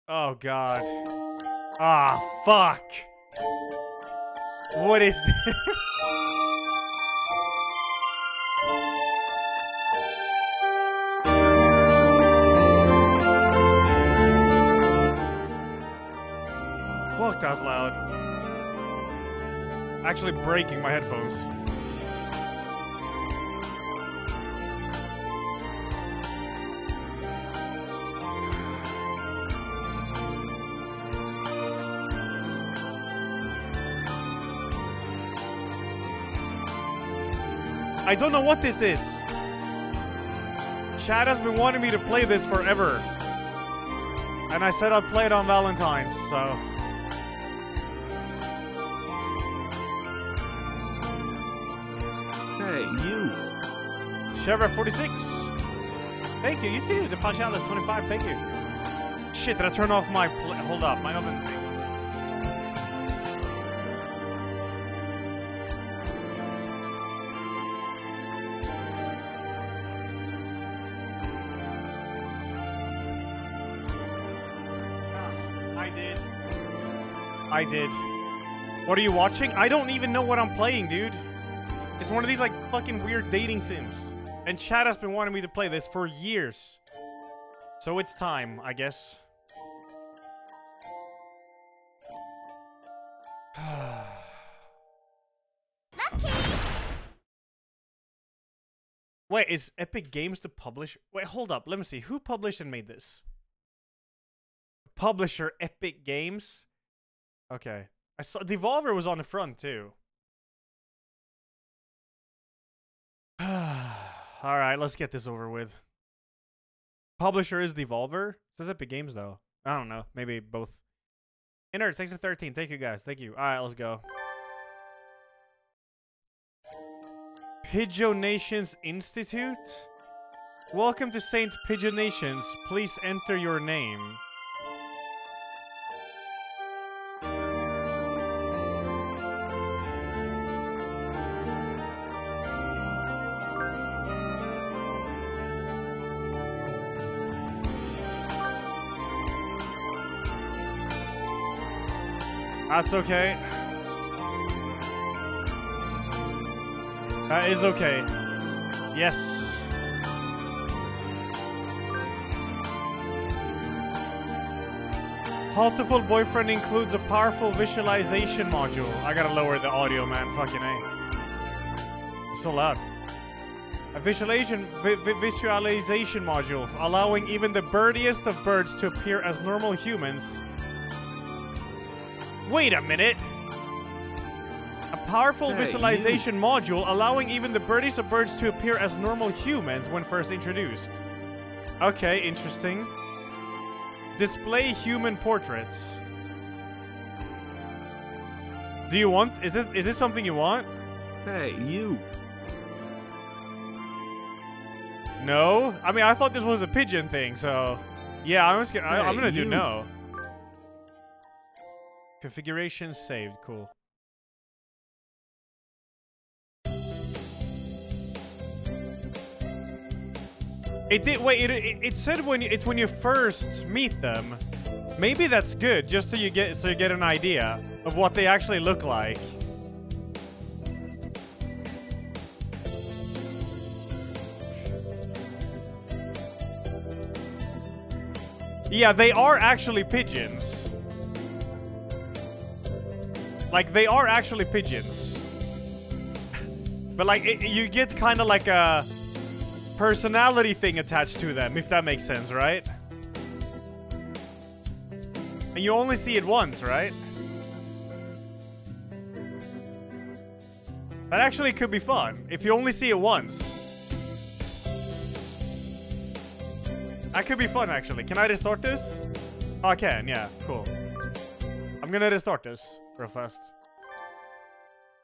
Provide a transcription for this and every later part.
Oh god. Ah, fuck. What is this? Fuck, that was loud. Actually breaking my headphones. I don't know what this is. Chad has been wanting me to play this forever. And I said I'd play it on Valentine's, so... Hey, you. Chevrolet 46. Thank you, you too. The Punch Atlas 25, thank you. Shit, did I turn off my... Hold up, my oven thing. I did. What are you watching? I don't even know what I'm playing, dude. It's one of these, like, fucking weird dating sims. And Chad has been wanting me to play this for years. So it's time, I guess. Wait, is Epic Games the publisher? Wait, hold up. Let me see. Who published and made this? Publisher, Epic Games? Okay. I saw Devolver was on the front too. Alright, let's get this over with. Publisher is Devolver? It says Epic Games though. I don't know. Maybe both. Inert, thanks for 13. Thank you guys. Thank you. Alright, let's go. Pigeon Nations Institute? Welcome to Saint Pigeon Nations. Please enter your name. That's okay. That is okay. Yes. Hatoful boyfriend includes a powerful visualization module. I gotta lower the audio, man. Fucking A. It's so loud. A visualization module, allowing even the birdiest of birds to appear as normal humans. Wait a minute! A powerful visualization module allowing even the birdiest of birds to appear as normal humans when first introduced. Okay, interesting. Display human portraits. Do you want? Is this something you want? Hey, you. No? I mean, I thought this was a pigeon thing, so... Yeah, I'm gonna do no. Configuration saved. Cool. It did. Wait. It said it's when you first meet them. Maybe that's good, just so you get an idea of what they actually look like. Yeah, they are actually pigeons. Like, they are actually pigeons. But, like, you get kind of like a personality thing attached to them, if that makes sense, right? And you only see it once, right? That actually could be fun, if you only see it once. That could be fun, actually. Can I restart this? Oh, I can, yeah, cool. I'm gonna restart this real fast.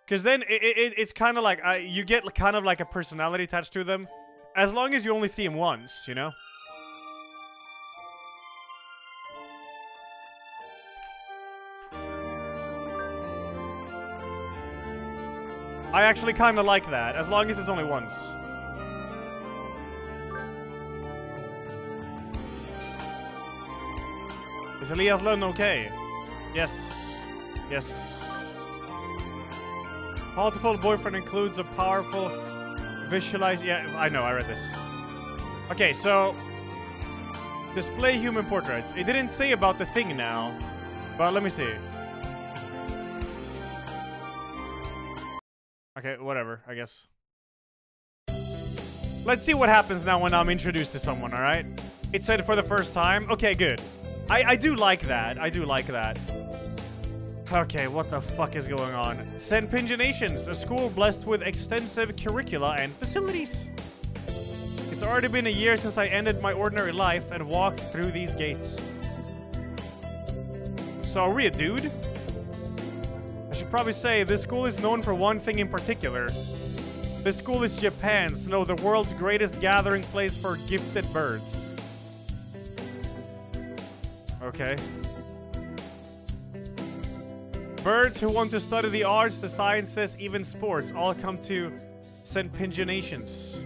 Because then it's kind of like, you get kind of like a personality attached to them. As long as you only see them once, you know? I actually kind of like that, as long as it's only once. Is Elias Lund okay? Yes. Yes. Hatoful boyfriend includes a powerful visualize. Yeah, I know, I read this. Okay, so display human portraits. It didn't say about the thing now, but let me see. Okay, whatever, I guess. Let's see what happens now when I'm introduced to someone, alright? It said for the first time. Okay, good. I do like that. I do like that. Okay, what the fuck is going on? St. Pinginations, a school blessed with extensive curricula and facilities. It's already been a year since I ended my ordinary life and walked through these gates. So are we a dude? I should probably say this school is known for one thing in particular. This school is Japan's, no, the world's greatest gathering place for gifted birds. Okay. Birds who want to study the arts, the sciences, even sports, all come to St. Pinginations.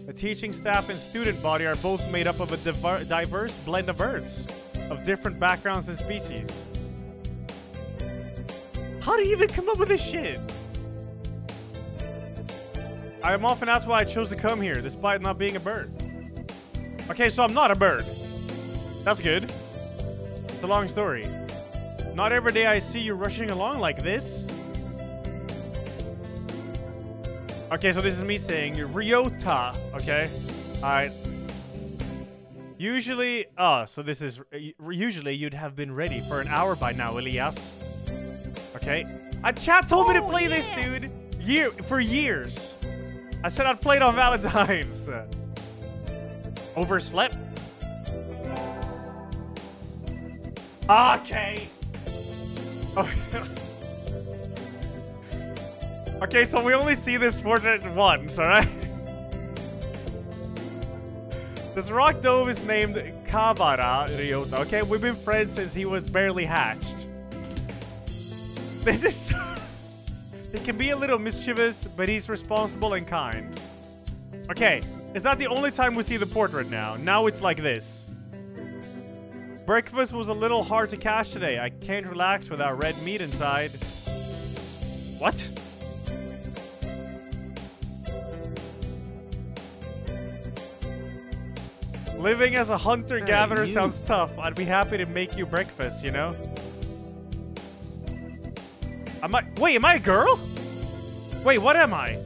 The teaching staff and student body are both made up of a diverse blend of birds of different backgrounds and species. How do you even come up with this shit? I am often asked why I chose to come here, despite not being a bird. Okay, so I'm not a bird. That's good. It's a long story. Not every day I see you rushing along like this. Okay, so this is me saying Ryota. Okay. Alright. Usually, so this is, usually you'd have been ready for an hour by now, Elias. Okay. A chat told me to play this, dude. For years. I said I'd play it on Valentine's. Overslept? Okay. Okay, so we only see this portrait once, alright? This rock dome is named Kabara Ryota. Okay, we've been friends since he was barely hatched. This is... He can be a little mischievous, but he's responsible and kind. Okay, it's not the only time we see the portrait now. Now it's like this. Breakfast was a little hard to catch today. I can't relax without red meat inside. What? Living as a hunter-gatherer sounds tough. I'd be happy to make you breakfast, you know? Wait, am I a girl? Wait, what am I?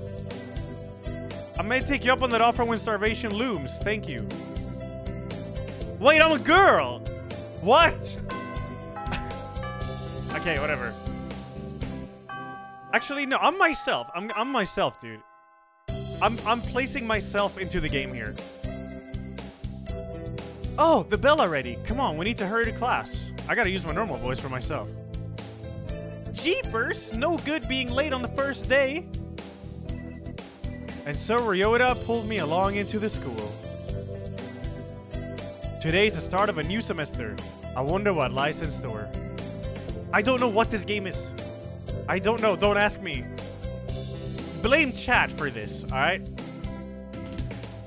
I may take you up on that offer when starvation looms. Thank you. Wait, I'm a girl! What? Okay, whatever. Actually, no, I'm myself. I'm myself, dude. I'm placing myself into the game here. Oh, the bell already. Come on, we need to hurry to class. I gotta use my normal voice for myself. Jeepers! No good being late on the first day. And so Ryota pulled me along into the school. Today's the start of a new semester. I wonder what lies in store. I don't know what this game is. I don't know. Don't ask me. Blame chat for this, alright?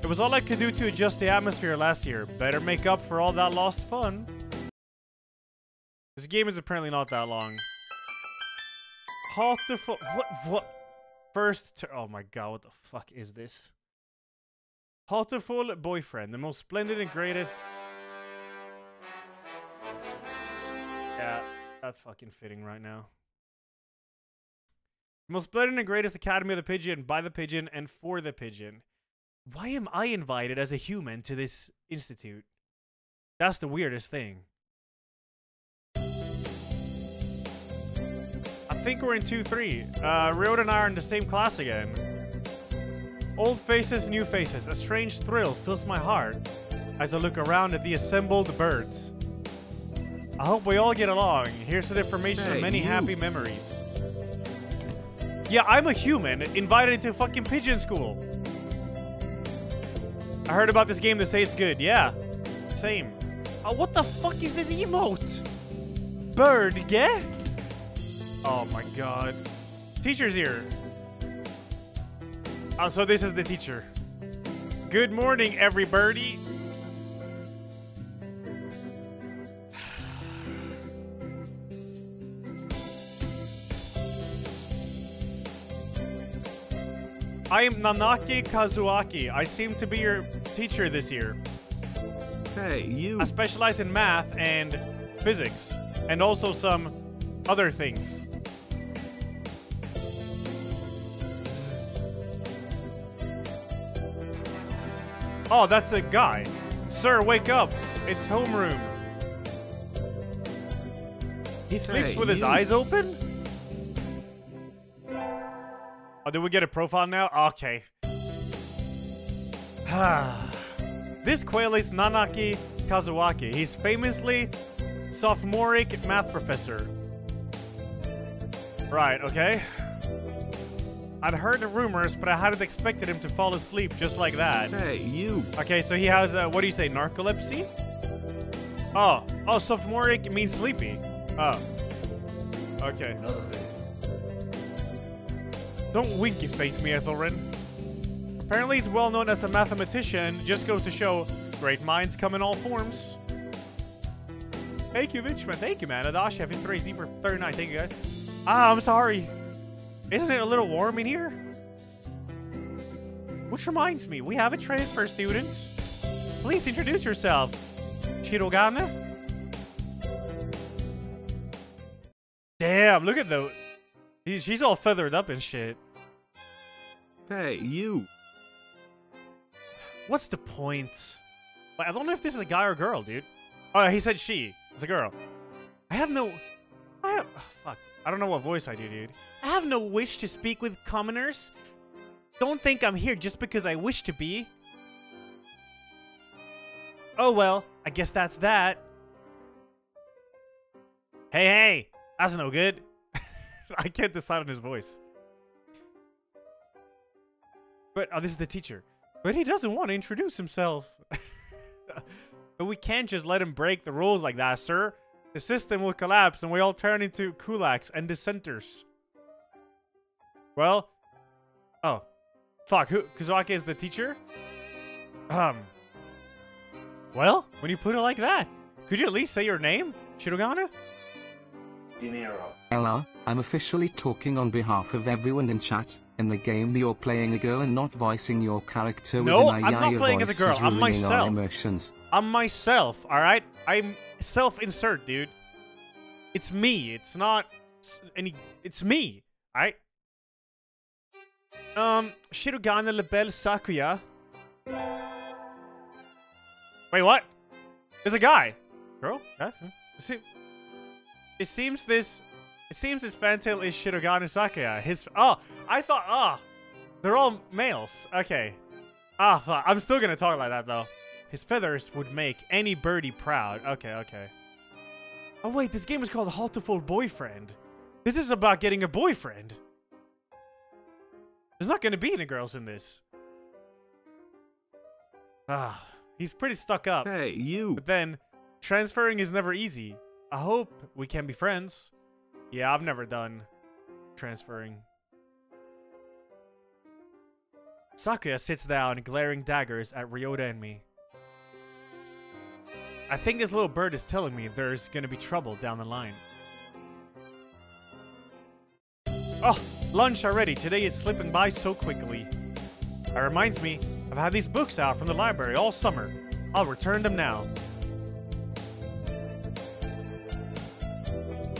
It was all I could do to adjust the atmosphere last year. Better make up for all that lost fun. This game is apparently not that long. Hatoful. What? First. Oh my god, what the fuck is this? Hatoful boyfriend, the most splendid and greatest. Yeah, that's fucking fitting right now. Most splendid and greatest Academy of the Pigeon, by the Pigeon, and for the Pigeon. Why am I invited as a human to this institute? That's the weirdest thing. I think we're in 2-3. Ryota and I are in the same class again. Old faces, new faces. A strange thrill fills my heart as I look around at the assembled birds. I hope we all get along. Here's some information of many happy memories. Yeah, I'm a human invited to fucking pigeon school. I heard about this game. They say it's good. Yeah, same. What the fuck is this emote? Bird, yeah? Oh my god. Teacher's here. Oh, so this is the teacher. Good morning, everybody. I am Nanaki Kazuaki. I seem to be your teacher this year. Hey, you. I specialize in math and physics, and also some other things. Oh, that's a guy. Sir, wake up. It's homeroom. He sleeps with his eyes open? Oh, did we get a profile now? Okay. This quail is Nanaki Kazuaki. He's famously sophomoric math professor. Right, okay. I'd heard the rumors, but I hadn't expected him to fall asleep just like that. Hey, you. Okay, so he has, what do you say, narcolepsy? Oh, sophomoric means sleepy. Oh. Okay. Don't winky face me, Ethelred. Apparently he's well known as a mathematician. Just goes to show great minds come in all forms. Thank you, Vichman. Thank you, man. Adashi, I've been 3 for 39. Thank you, guys. I'm sorry. Isn't it a little warm in here? Which reminds me, we have a transfer student. Please introduce yourself. Shirogane? Damn, look at the... She's all feathered up and shit. Hey, you. What's the point? Like, I don't know if this is a guy or girl, dude. Oh, he said she. It's a girl. Fuck. I don't know what voice I do, dude. I have no wish to speak with commoners. Don't think I'm here just because I wish to be. Oh well, I guess that's that. Hey, that's no good. I can't decide on his voice. But, oh, this is the teacher. But he doesn't want to introduce himself. But we can't just let him break the rules like that, sir. The system will collapse and we all turn into kulaks and dissenters. Well, oh, fuck, Kazuaki is the teacher? Well, when you put it like that, could you at least say your name, Shirogane? Ella, I'm officially talking on behalf of everyone in chat. In the game, you're playing a girl and not voicing your character with an I'm not playing as a girl. I'm myself. Emotions. I'm myself, alright? I'm self-insert, dude. It's me. It's not any... It's me, alright? Shirogane Lebel Sakuya. Wait, what? There's a guy. Girl? Guy? It seems this fantail is Shirogane Sakuya. I thought, they're all males. Okay. Fuck. I'm still gonna talk like that, though. His feathers would make any birdie proud. Okay. Oh, wait, this game is called Hatoful Boyfriend. This is about getting a boyfriend. There's not gonna be any girls in this. He's pretty stuck up. Hey, you. But then, transferring is never easy. I hope we can be friends. Yeah, I've never done transferring. Sakuya sits down, glaring daggers at Ryota and me. I think this little bird is telling me there's gonna be trouble down the line. Oh, lunch already. Today is slipping by so quickly. That reminds me, I've had these books out from the library all summer. I'll return them now.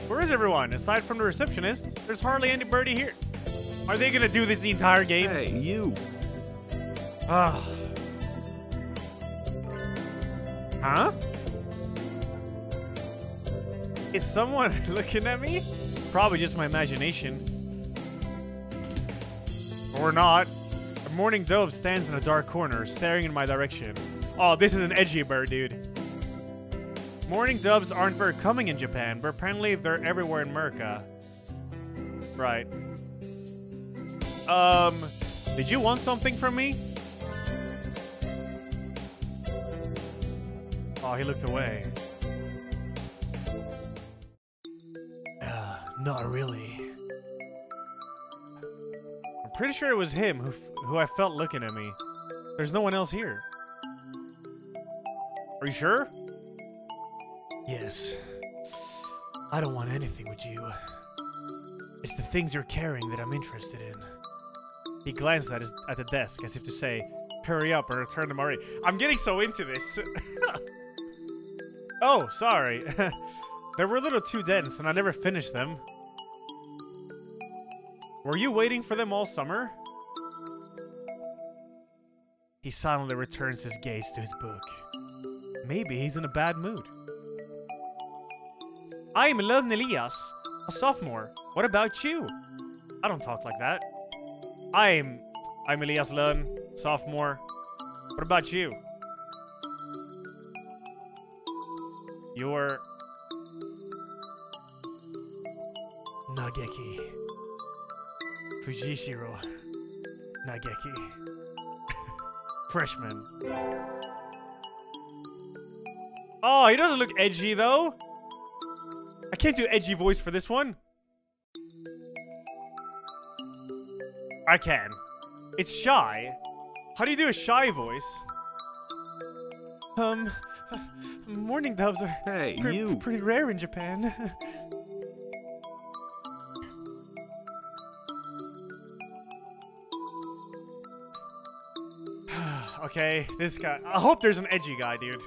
Where is everyone? Aside from the receptionist, there's hardly anybody here. Are they gonna do this the entire game? Hey, you. Huh? Is someone looking at me? Probably just my imagination. Or not. A morning dove stands in a dark corner, staring in my direction. Oh, this is an edgy bird, dude. Morning doves aren't very common in Japan, but apparently they're everywhere in America. Right. Did you want something from me? Oh, he looked away. Not really. I'm pretty sure it was him who I felt looking at me. There's no one else here. Are you sure? Yes. I don't want anything with you. It's the things you're carrying that I'm interested in. He glanced at the desk as if to say, hurry up or return to Marie. I'm getting so into this. Oh, sorry. They were a little too dense and I never finished them. Were you waiting for them all summer? He silently returns his gaze to his book. Maybe he's in a bad mood. I am Elias, a sophomore. What about you? I don't talk like that. I'm Elias Lund, sophomore. What about you? You're... Nageki. Fujishiro. Nageki. Freshman. Oh, he doesn't look edgy, though. I can't do edgy voice for this one. I can. It's shy. How do you do a shy voice? Mourning doves are pretty rare in Japan. Okay, this guy. I hope there's an edgy guy, dude.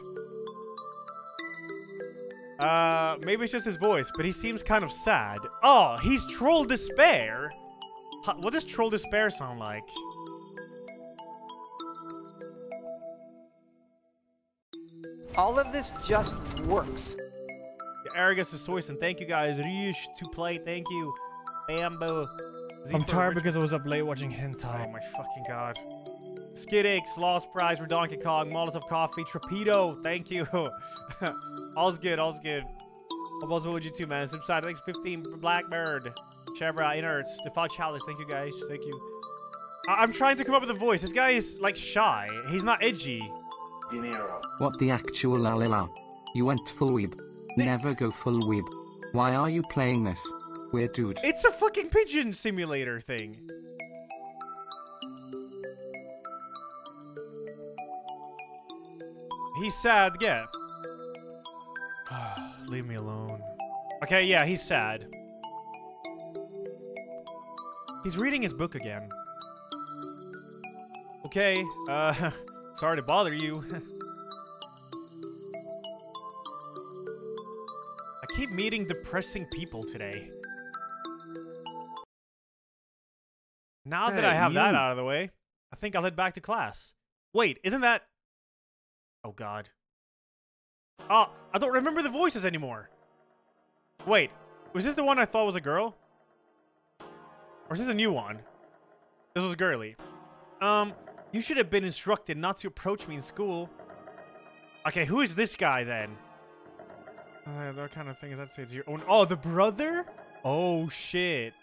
Maybe it's just his voice, but he seems kind of sad. Oh, he's Troll Despair. What does Troll Despair sound like? All of this just works. Arrogance is Soyce, and thank you guys. Ryush to play, thank you. Bamboo. I'm tired because I was up late watching hentai. Oh my fucking god. Skidix, Lost Prize for Donkey Kong, Molotov Coffee, Trapedo, thank you. All's good, all's good. Almost would you too, man. Subside, thanks 15 for Blackbird. Chevra, Inerts, Default Chalice, thank you guys, thank you. I'm trying to come up with a voice. This guy is like shy. He's not edgy. What the actual lalila? You went full weeb. Never go full weeb. Why are you playing this? Weird dude. It's a fucking pigeon simulator thing. He's sad, yeah. Leave me alone. Okay, yeah, he's sad. He's reading his book again. Okay, sorry to bother you. I keep meeting depressing people today. Now that I have that out of the way, I think I'll head back to class. Wait, isn't that... Oh, God. Oh, I don't remember the voices anymore. Wait, was this the one I thought was a girl? Or is this a new one? This was girly. You should have been instructed not to approach me in school. Okay, who is this guy then? That kind of thing is, I'd say it's your own. Oh, the brother? Oh, shit.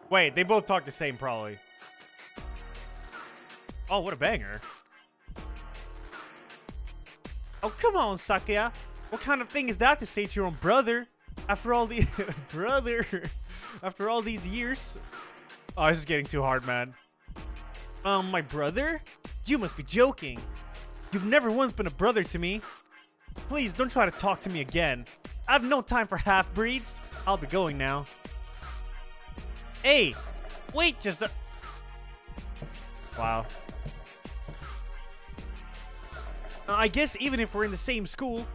Wait, they both talk the same, probably. Oh, what a banger. Oh, come on, Sakuya. What kind of thing is that to say to your own brother? After all the... brother. After all these years. Oh, this is getting too hard, man. My brother? You must be joking. You've never once been a brother to me. Please, don't try to talk to me again. I have no time for half-breeds. I'll be going now. Hey! Wait just a... Wow. I guess even if we're in the same school...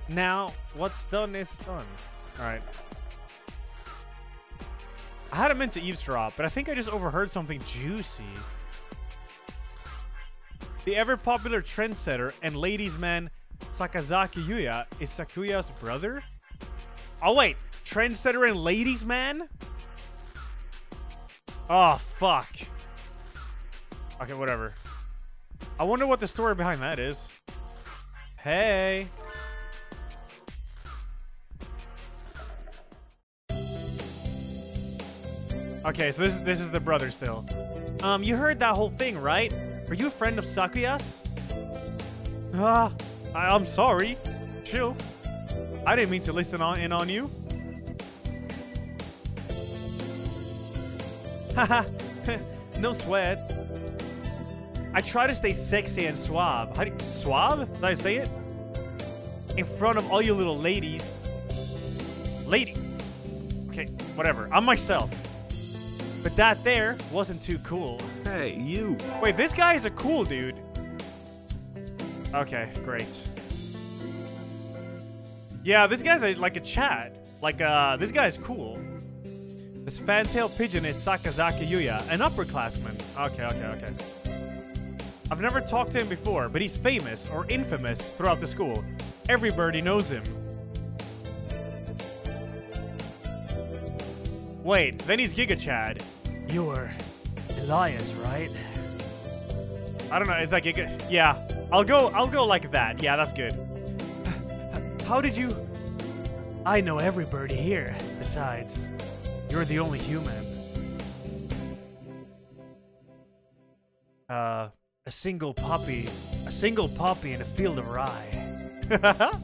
Now, what's done is done. Alright. I hadn't meant to eavesdrop, but I think I just overheard something juicy. The ever-popular trendsetter and ladies' man Sakazaki Yuya is Sakuya's brother? Oh, wait. Trendsetter and ladies' man? Oh, fuck. Okay, whatever. I wonder what the story behind that is. Hey. Okay, so this is the brother still. You heard that whole thing, right? Are you a friend of Sakuya's? I'm sorry. Chill. I didn't mean to listen in on you. Haha. No sweat. I try to stay sexy and suave. How do you... Suave? Did I say it? In front of all you little ladies. Lady. Okay, whatever. I'm myself. But that there wasn't too cool. Hey, you. Wait, this guy is a cool dude. Okay, great. Yeah, this guy's like a Chad. Like, this guy's cool. This fantail pigeon is Sakazaki Yuya, an upperclassman. Okay. I've never talked to him before, but he's famous or infamous throughout the school. Everybody knows him. Wait, then he's Giga Chad. You're Elias, right? I don't know, is that Giga? Yeah, I'll go like that. Yeah, that's good. How did you? I know everybody here. Besides, you're the only human. A single poppy in a field of rye.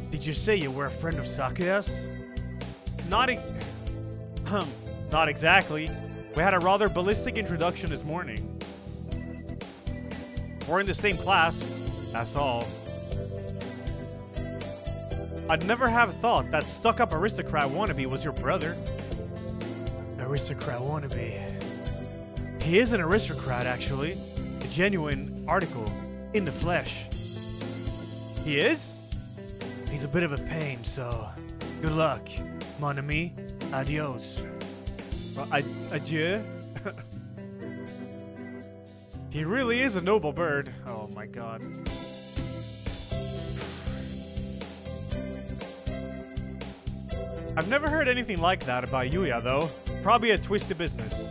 Did you say you were a friend of Sakuya's? Not exactly. We had a rather ballistic introduction this morning. We're in the same class, that's all. I'd never have thought that stuck-up aristocrat wannabe was your brother. Aristocrat wannabe. He is an aristocrat, actually. A genuine article, in the flesh. He is? He's a bit of a pain, so good luck, mon ami. Adios. Adieu? He really is a noble bird. Oh my god. I've never heard anything like that about Yuya, though. Probably a twisted business.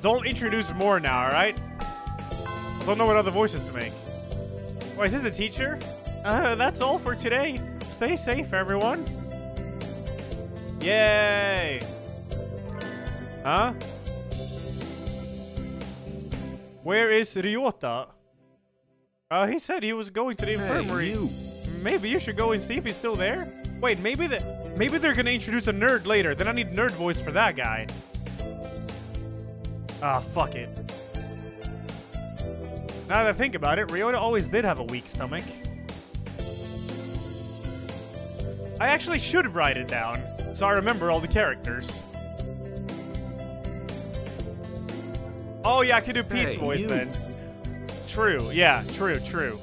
Don't introduce more now, alright? Don't know what other voices to make. Wait, is this the teacher? That's all for today. Stay safe, everyone. Yay! Huh? Where is Ryota? He said he was going to the infirmary. Hey, you. Maybe you should go and see if he's still there. Wait, maybe they're gonna introduce a nerd later. Then I need nerd voice for that guy. Ah, fuck it. Now that I think about it, Ryota always did have a weak stomach. I actually should write it down, so I remember all the characters. Oh yeah, I can do Pete's voice then. True, yeah, true.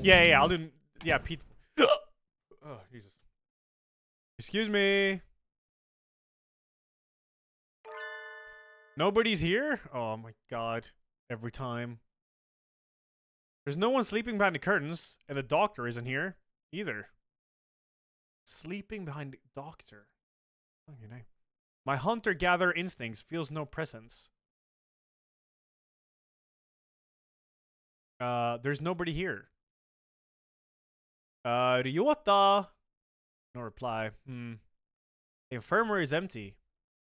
Yeah, I'll do, yeah, Pete. Oh, Jesus. Excuse me. Nobody's here? Oh my god. Every time. There's no one sleeping behind the curtains, and the doctor isn't here either. Sleeping behind the doctor. Okay, my hunter-gatherer instincts feels no presence. There's nobody here. Ryota. No reply. The infirmary is empty.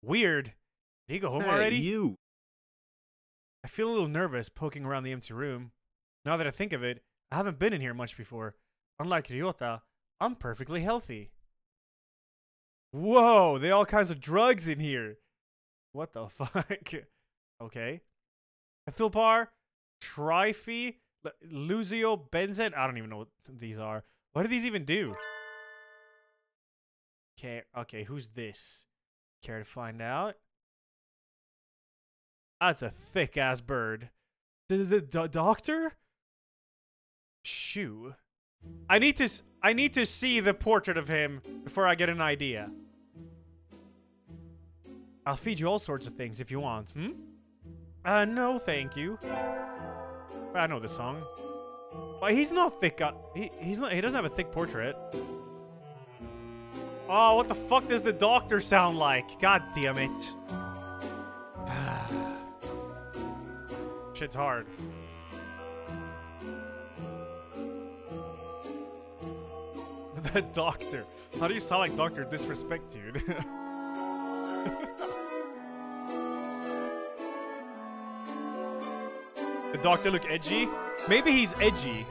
Weird. Did he go home already? You. I feel a little nervous poking around the empty room. Now that I think of it, I haven't been in here much before. Unlike Ryota, I'm perfectly healthy. Whoa, they all kinds of drugs in here. What the fuck? Okay. Ethylpar, Triphy, Luzio, Benzen. I don't even know what these are. What do these even do? Okay, who's this? Care to find out? That's a thick-ass bird. The doctor? Shoo. I need to see the portrait of him before I get an idea. I'll feed you all sorts of things if you want, no, thank you. I know this song. But he's not thick. He doesn't have a thick portrait. Oh, what the fuck does the doctor sound like? God damn it. Shit's hard. The doctor. How do you sound like Dr. Disrespect, dude? The doctor look edgy? Maybe he's edgy.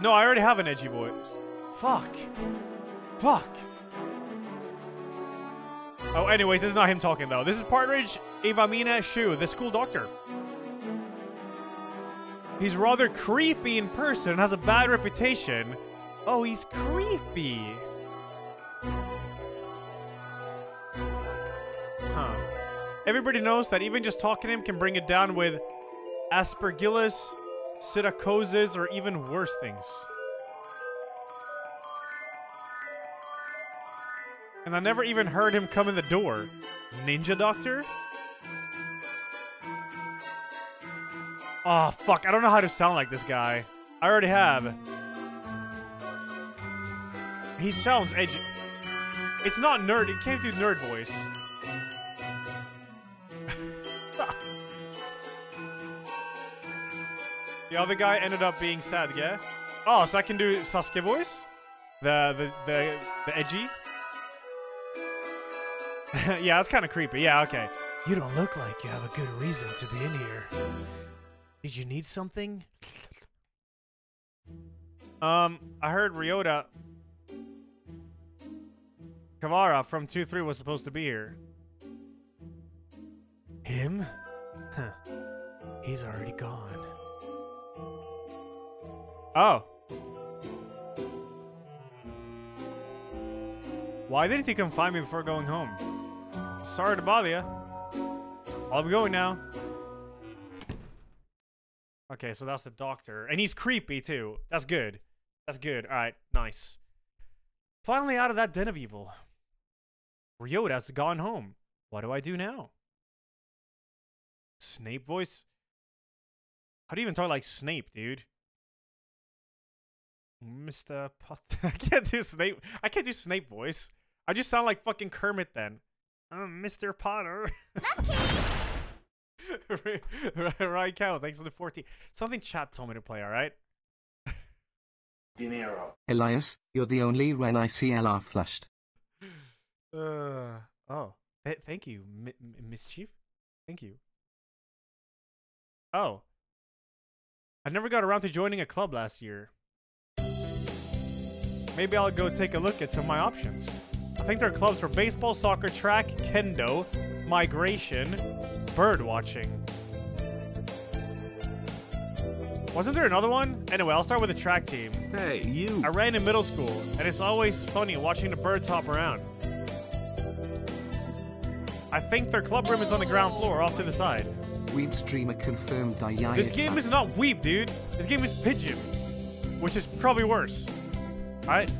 No, I already have an edgy voice. Fuck. Oh, anyways, this is not him talking, though. This is Partridge Ivamina Shu, the school doctor. He's rather creepy in person and has a bad reputation, Oh, he's creepy. Huh. Everybody knows that even just talking to him can bring it down with aspergillus, psittacosis, or even worse things. And I never even heard him come in the door. Ninja Doctor? Oh, fuck. I don't know how to sound like this guy. I already have. He sounds edgy. It's not nerd. It can't do nerd voice. The other guy ended up being sad, yeah? Oh, so I can do Sasuke voice? The edgy? Yeah, that's kind of creepy. Yeah, okay. You don't look like you have a good reason to be in here. Did you need something? I heard Ryota Kavara from 2-3 was supposed to be here. Him? Huh. He's already gone. Oh. Why didn't he come find me before going home? Sorry to bother you. I'll be going now. Okay, so that's the doctor. And he's creepy, too. That's good. That's good. Alright, nice. Finally out of that den of evil. Ryoda's gone home. What do I do now? Snape voice? How do you even talk like Snape, dude? Mr. Potter. I can't do Snape. I can't do Snape voice. I just sound like fucking Kermit then. Mr. Potter. Right, Cal. Thanks for the 14. Something chat told me to play, alright? Dinero. Elias, you're the only Ren I see Ella flushed. Oh. Thank you, Mischief. Thank you. Oh. I never got around to joining a club last year. Maybe I'll go take a look at some of my options. I think there are clubs for baseball, soccer, track, kendo, migration, bird watching. Wasn't there another one? Anyway, I'll start with the track team. Hey, you. I ran in middle school, and it's always funny watching the birds hop around. I think their club room is on the ground floor, off to the side. Weeb streamer confirmed I This game is not Weeb, dude. This game is Pigeon, which is probably worse. Alright?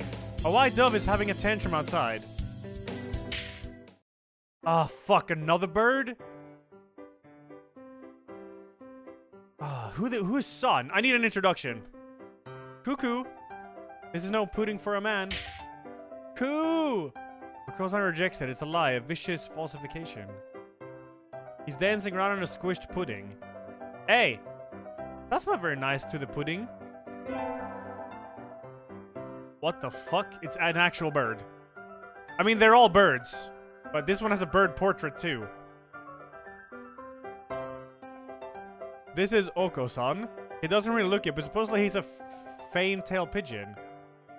A white dove is having a tantrum outside. Ah, fuck, another bird? Ah, who is Son? I need an introduction. Cuckoo. This is no pudding for a man. Coo! Kosan rejects it. It's a lie, a vicious falsification. He's dancing around in a squished pudding. Hey! That's not very nice to the pudding. What the fuck? It's an actual bird. I mean, they're all birds. But this one has a bird portrait, too. This is Oko-san. He doesn't really look it, but supposedly he's a faint-tailed pigeon.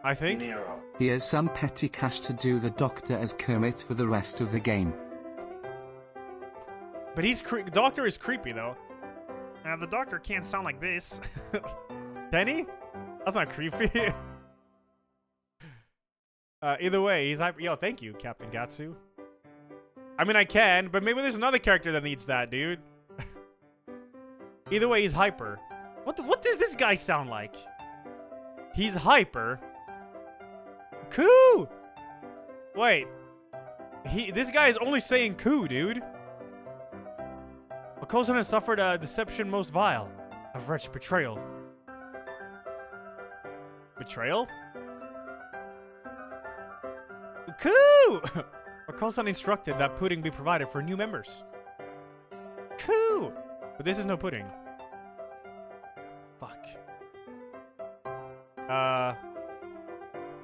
I think. Here's some petty cash to do the doctor as Kermit for the rest of the game. But he's Doctor is creepy, though. The doctor can't sound like this. Can he? That's not creepy. Either way, he's hyper. Yo, thank you, Captain Gatsu. I mean, I can, but maybe there's another character that needs that, dude. Either way, he's hyper. What does this guy sound like? He's hyper. Coo! Wait. This guy is only saying coo, dude. Okosan has suffered a deception most vile. A wretched betrayal. Betrayal? Coo! Okosan instructed that pudding be provided for new members. Coo! But this is no pudding. Fuck.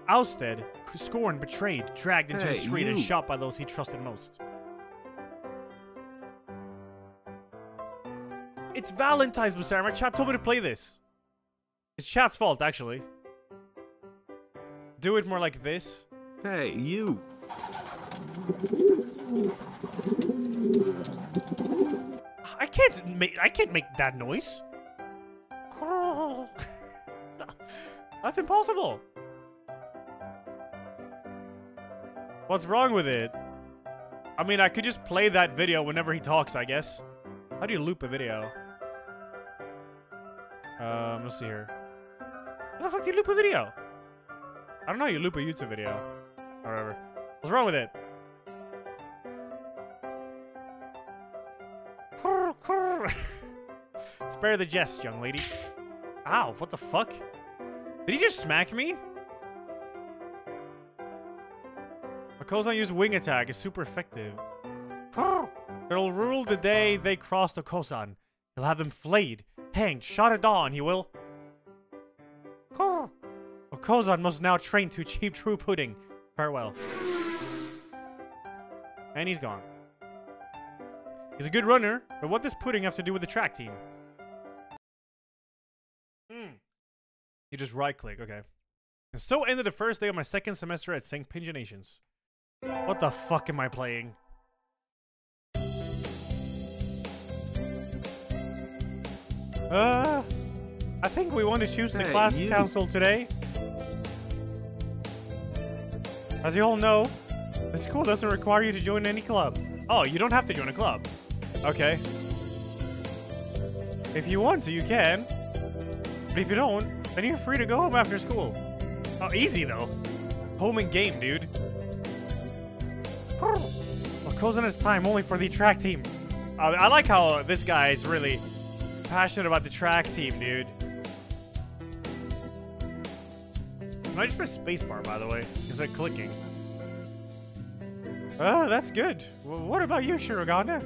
Ousted, scorned, betrayed, dragged into the street and shot by those he trusted most. It's Valentine's, Basara. My chat told me to play this. It's chat's fault, actually. Do it more like this. Hey, you. I can't make that noise. That's impossible. What's wrong with it? I mean, I could just play that video whenever he talks, I guess. How do you loop a video? Let's see here. How the fuck do you loop a video? I don't know how you loop a YouTube video. Or whatever. What's wrong with it? Spare the jest, young lady. Ow, what the fuck? Did he just smack me? Okozan used wing attack. It's super effective. It'll rule the day they cross Okozan. He'll have them flayed, hanged, shot at dawn, he will. Okozan must now train to achieve true pudding. Farewell. And he's gone. He's a good runner, but what does pudding have to do with the track team? You just right-click, okay. And so ended the first day of my second semester at St. Pinginations. What the fuck am I playing? I think we want to choose the class council today. As you all know, the school doesn't require you to join any club. Oh, you don't have to join a club. Okay. If you want to, you can. But if you don't, then you're free to go home after school. Oh, easy though. Home and game, dude. Okozan has time only for the track team. I like how this guy is really passionate about the track team, dude. Can I just press spacebar, by the way? Is it clicking? Oh, that's good. What about you, Shirogane?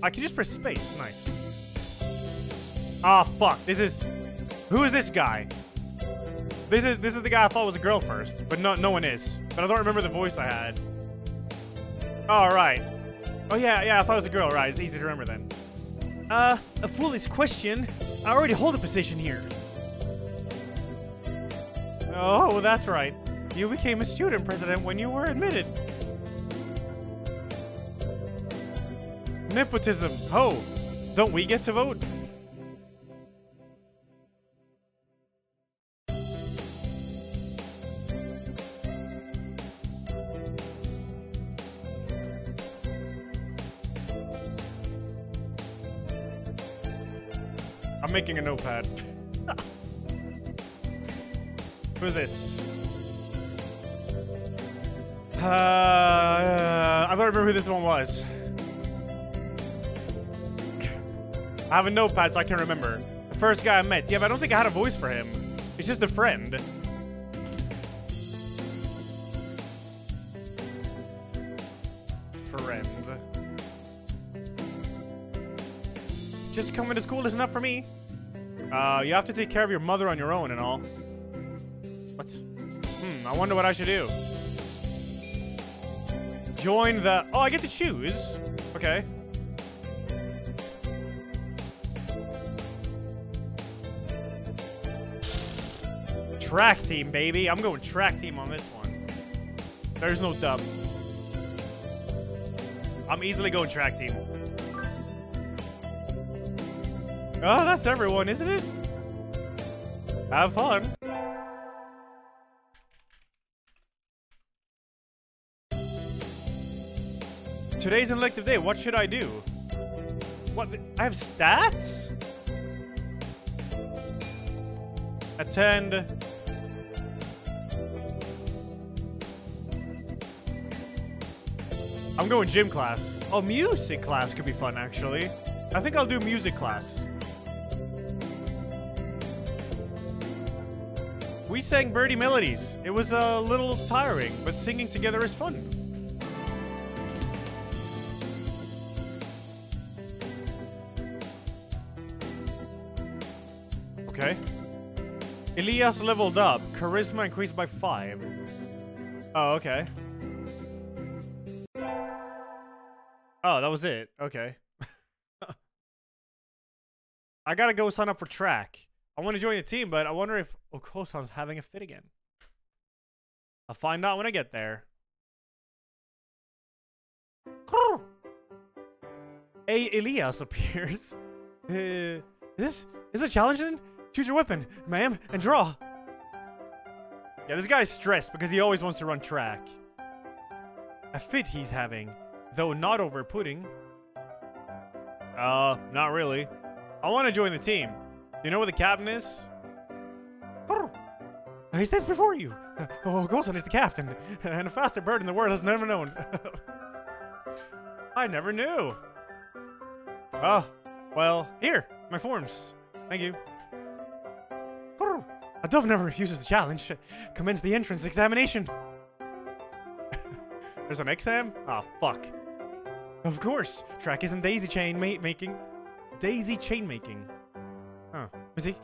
I can just press space. Nice. Ah, fuck. This is... Who is this guy? This is the guy I thought was a girl first, but no one is. But I don't remember the voice I had. Oh, right. Oh, yeah, I thought it was a girl. Right, it's easy to remember then. A foolish question. I already hold a position here. Oh, that's right. You became a student president when you were admitted. Nepotism. Oh, don't we get to vote? I'm making a notepad. Who's this? I don't remember who this one was. I have a notepad so I can remember. The first guy I met. Yeah, but I don't think I had a voice for him. It's just a friend. Friend. Just coming to school is enough for me. You have to take care of your mother on your own and all. What? I wonder what I should do. Join the... Oh, I get to choose. Okay. Track team, baby. I'm going track team on this one. There's no dub. I'm easily going track team. Oh, that's everyone, isn't it? Have fun. Today's an elective day. What should I do? What? I have stats? Attend. I'm going gym class. Oh, music class could be fun, actually. I think I'll do music class. We sang birdie melodies. It was a little tiring, but singing together is fun. Okay. Elias leveled up. Charisma increased by 5. Oh, okay. Oh, that was it. Okay. I gotta go sign up for track. I want to join the team, but I wonder if Okozan's having a fit again. I'll find out when I get there. A Elias appears. Is this a challenge then? Choose your weapon, ma'am, and draw. Yeah, this guy's stressed because he always wants to run track. A fit he's having, though not over pudding. Not really. I want to join the team. Do you know where the captain is? He stands before you. Oh, Golson is the captain, and a faster bird in the world has never known. I never knew. Oh, well, here, my forms. Thank you. A dove never refuses the challenge. Commence the entrance examination. There's an exam? Ah, fuck. Of course. Track isn't daisy chain making. Daisy chain making. Huh. Is he?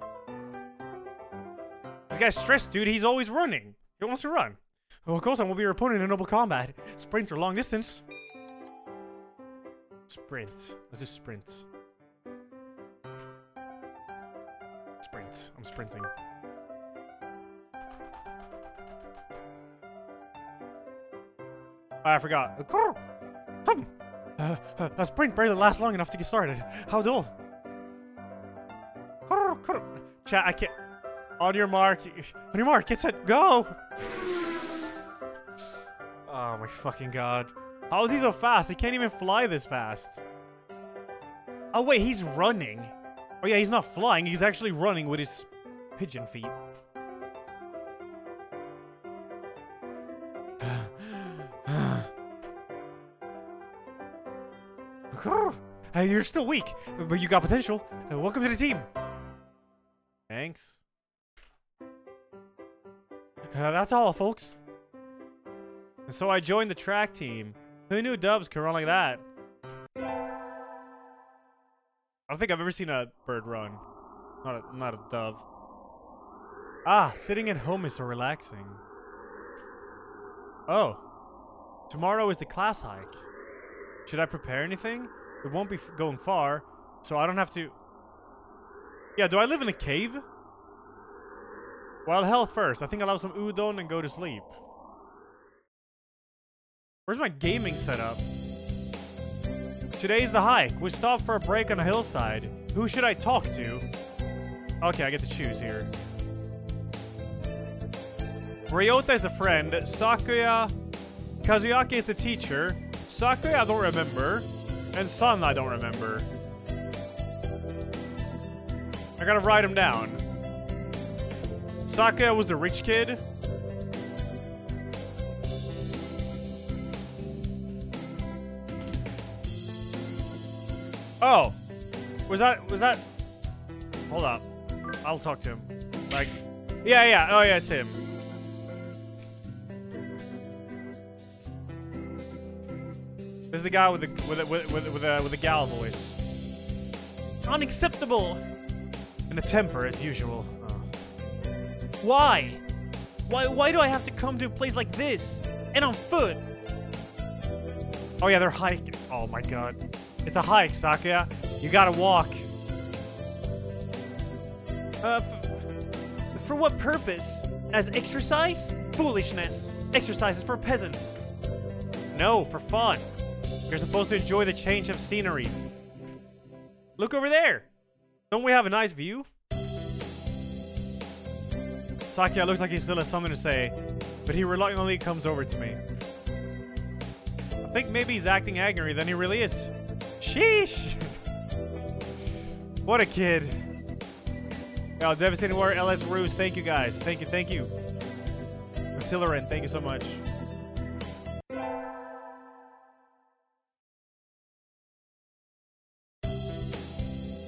This guy's stressed, dude. He's always running. He wants to run. Oh, of course, I will be your opponent in noble combat. Sprint or long distance. Sprint. Let's do sprint. Sprint. I'm sprinting. I forgot. A sprint barely lasts long enough to get started. How dull. Chat, I can't. On your mark, get set, go! Oh my fucking god. How is he so fast? He can't even fly this fast. Oh wait, he's running. Oh yeah, he's not flying, he's actually running with his pigeon feet. Hey, you're still weak, but you got potential. Welcome to the team. Thanks. That's all, folks. And so I joined the track team. Who knew doves could run like that? I don't think I've ever seen a bird run. Not a dove. Ah, sitting at home is so relaxing. Oh. Tomorrow is the class hike. Should I prepare anything? It won't be going far, so I don't have to... Yeah, do I live in a cave? Well, hell first. I think I'll have some udon and go to sleep. Where's my gaming setup? Today's the hike. We stopped for a break on a hillside. Who should I talk to? Okay, I get to choose here. Ryota is the friend. Sakuya... Kazuyaki is the teacher. Sakuya I don't remember. And Sun I don't remember. I gotta write him down. Sakuya was the rich kid. Oh. Was that... Hold up. I'll talk to him. Like... Yeah. Oh yeah, it's him. This is the guy with the gal voice. Unacceptable! And a temper as usual. Oh. Why? Why do I have to come to a place like this? And on foot? Oh yeah, they're hiking. Oh my god. It's a hike, Sakuya. You gotta walk. For what purpose? As exercise? Foolishness. Exercise is for peasants. No, for fun. You're supposed to enjoy the change of scenery. Look over there. Don't we have a nice view? Sakuya looks like he still has something to say, but he reluctantly comes over to me. I think maybe he's acting angry than he really is. Sheesh! What a kid. Oh, Devastating War, Elas, Ruse, thank you guys. Thank you. Saccharine, thank you so much.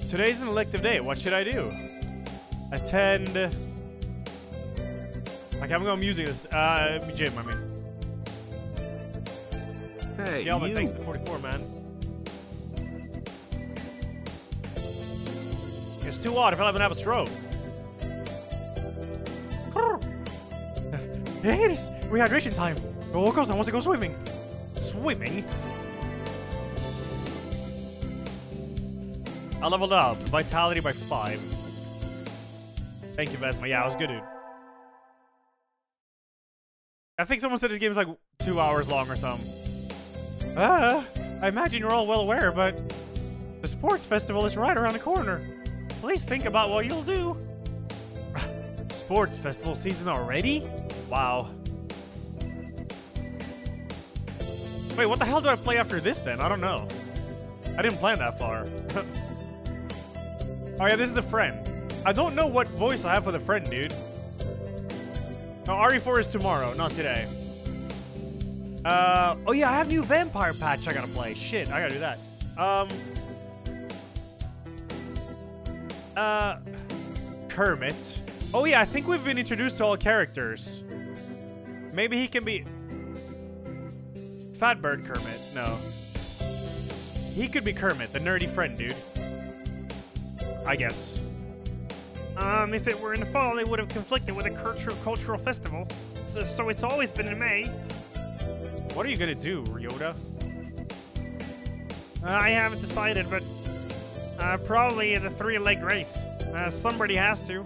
Today's an elective day. What should I do? Attend. Okay, I'm going music. Gym, I mean. Hey, Gelman, you. thanks to 44, man. It's too hot. I feel like I'm gonna have a stroke. Hey, it's rehydration time. Oh, Costa wants to go swimming. Swimming? I leveled up. Vitality by 5. Thank you, Vesma. Yeah, it was good, dude. I think someone said this game is like 2 hours long or something. I imagine you're all well aware, but the sports festival is right around the corner. Please think about what you'll do. Sports festival season already? Wow. Wait, what the hell do I play after this then? I don't know. I didn't plan that far. Oh yeah, this is the friend. I don't know what voice I have for the friend, dude. No, RE4 is tomorrow, not today. Oh yeah, I have new vampire patch I gotta play. Shit, I gotta do that. Kermit. Oh yeah, I think we've been introduced to all characters. Maybe he can be... Fatbird Kermit. No. He could be Kermit, the nerdy friend, dude. I guess. If it were in the fall, it would have conflicted with a cultural festival. So it's always been in May. What are you gonna do, Ryota? I haven't decided, but probably the three-leg race. Somebody has to.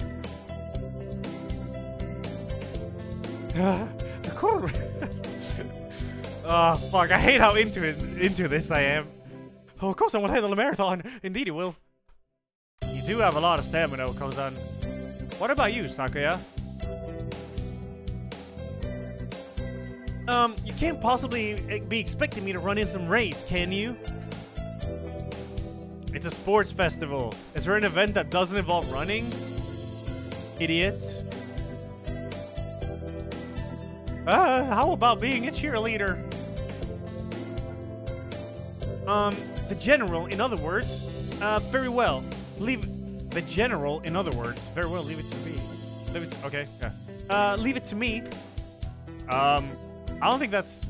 Oh, fuck. I hate how into this I am. Oh, of course I will handle a marathon. Indeed you will. You do have a lot of stamina, Kozan. What about you, Sakuya? You can't possibly be expecting me to run in some race, can you? It's a sports festival. Is there an event that doesn't involve running? Idiot. How about being a cheerleader? The general, in other words, very well. Leave the general, in other words, very well, leave it to me. Okay, yeah. Leave it to me. I don't think that's...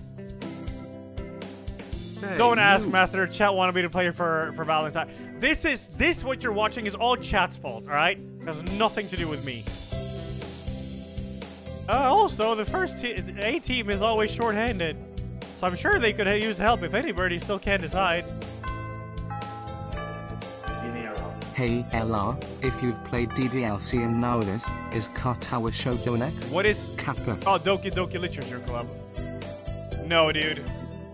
Hey, don't ask, Master. Chat wanted me to play for Valentine. This what you're watching is all chat's fault, alright? It has nothing to do with me. Also, the first A team is always short-handed. So I'm sure they could use help if anybody still can't decide. Hey Ella, if you've played DDLC and now this, is Katawa Shoujo next? What is... Kappa. Oh, Doki Doki Literature Club. No, dude.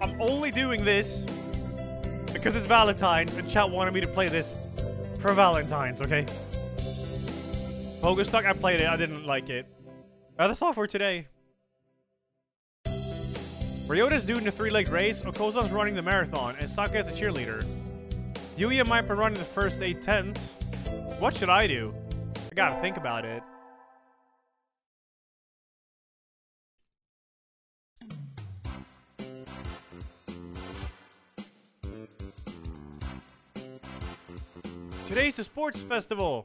I'm only doing this because it's Valentine's and chat wanted me to play this for Valentine's, okay? Pogostuck, I played it. I didn't like it. That's all for today. Ryota's doing the three-leg race, Okozan's running the marathon, and Sakuya's a cheerleader. Yuya might be running the first 8/10. What should I do? I gotta think about it. Today's the sports festival.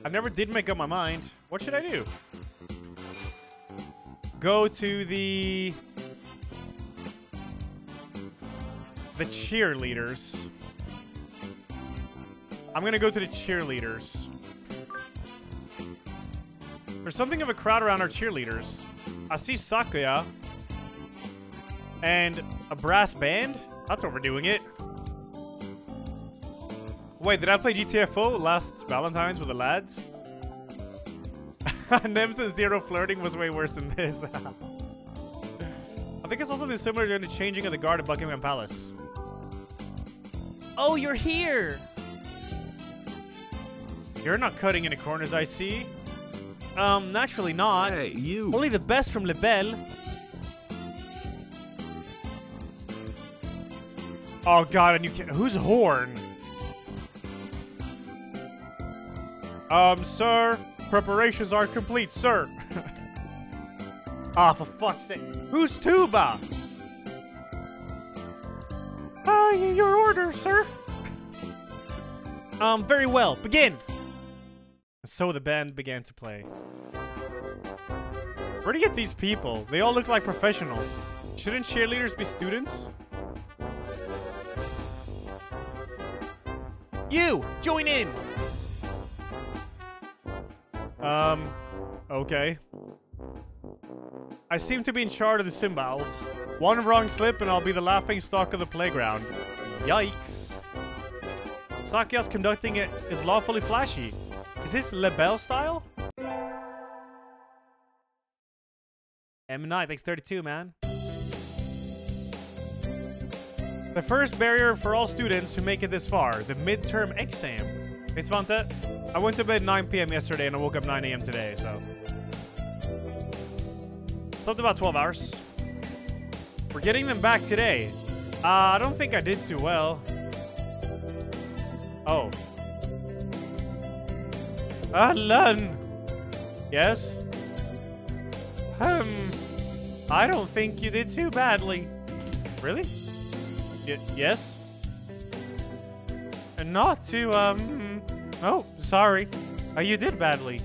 I never did make up my mind. What should I do? Go to the cheerleaders. I'm gonna go to the cheerleaders. There's something of a crowd around our cheerleaders. I see Sakuya and a brass band. That's overdoing it. Wait, did I play GTFO last Valentine's with the lads? Nemesis Zero flirting was way worse than this. I think it's also something similar during the changing of the guard at Buckingham Palace. Oh, you're here! You're not cutting any corners, I see. Naturally not. Hey, you. Only the best from Le Belle. Oh god, and you can't... Who's Horn? Sir, preparations are complete, sir. Ah, for fuck's sake. Who's Tuba? Your order, sir. Very well. Begin. So the band began to play. Where do you get these people? They all look like professionals. Shouldn't cheerleaders be students? You! Join in! Okay. I seem to be in charge of the cymbals. One wrong slip and I'll be the laughing stock of the playground. Yikes. Sakuya's conducting it is lawfully flashy. Is this Le Belle style? M9, thanks 32, man. The first barrier for all students who make it this far, the midterm exam. Hey, Svante, I went to bed 9 p.m. yesterday and I woke up 9 a.m. today, so. Something about 12 hours. We're getting them back today. I don't think I did too well. Oh. Alan. Yes? I don't think you did too badly. Really? Yes? And not to, oh, sorry. You did badly.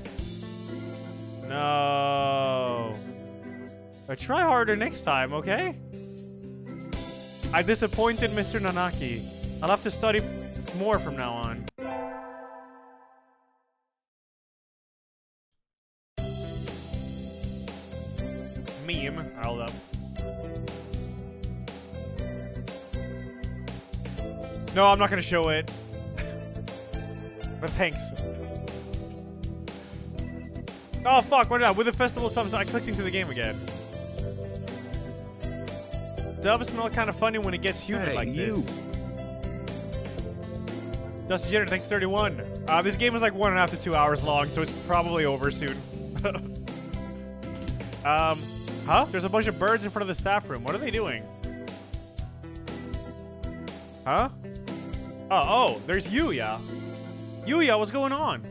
No. Try harder next time, okay? I disappointed Mr. Nanaki. I'll have to study more from now on. Meme. Hold up. No, I'm not gonna show it. But thanks. Oh fuck, what did I? With the festival subs, I clicked into the game again. Doves smell kind of funny when it gets humid like this. Dusty Jenner, thanks 31. This game is like 1.5 to 2 hours long, so it's probably over soon. Huh? There's a bunch of birds in front of the staff room. What are they doing? Huh? Oh, there's Yuya. Yuya, what's going on?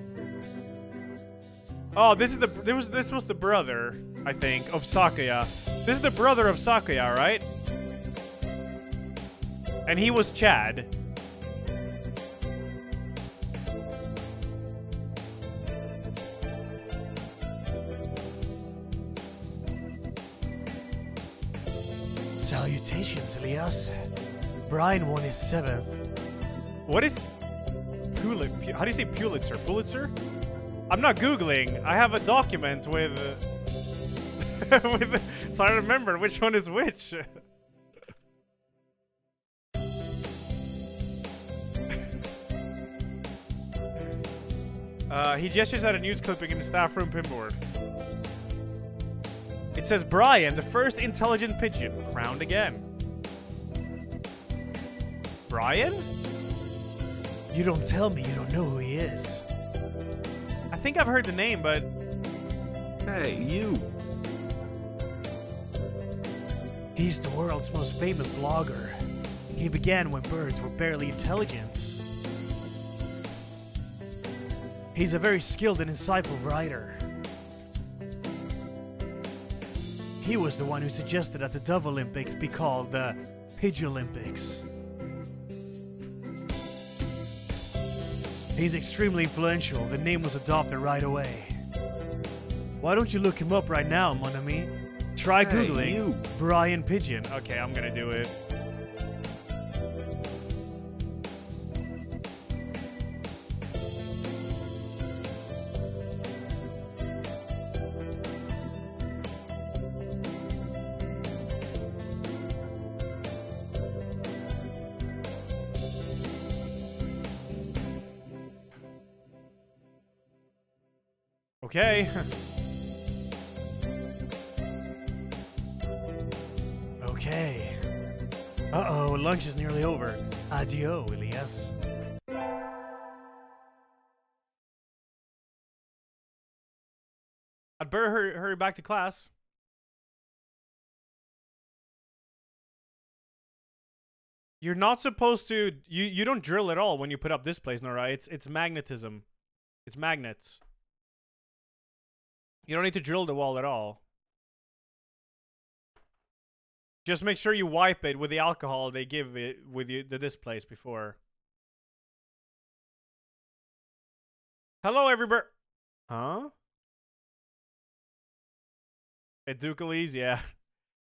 Oh, this was the brother, I think, of Sakuya. This is the brother of Sakuya, right? And he was Chad. Salutations, Elias. Brian won his 7th. What is Pulitzer? How do you say Pulitzer? Pulitzer? I'm not Googling. I have a document with... so I remember which one is which. He gestures at a news clipping in the staff room pinboard. It says, Brian, the first intelligent pigeon, crowned again. Brian? You don't tell me you don't know who he is. I think I've heard the name, but... Hey, you. He's the world's most famous blogger. He began when birds were barely intelligent. He's a very skilled and insightful writer. He was the one who suggested that the Dove Olympics be called the Pigeon Olympics. He's extremely influential. The name was adopted right away. Why don't you look him up right now, mon ami? Try Googling Brian Pigeon. Okay, I'm gonna do it. Okay. Okay. Uh-oh, lunch is nearly over. Adieu, Elias. I'd better hurry back to class. You're not supposed to... You don't drill at all when you put up this place, no, right? It's magnetism. It's magnets. You don't need to drill the wall at all. Just make sure you wipe it with the alcohol they give it with this place before. Hello, everybody. Huh? At Dukeles, yeah.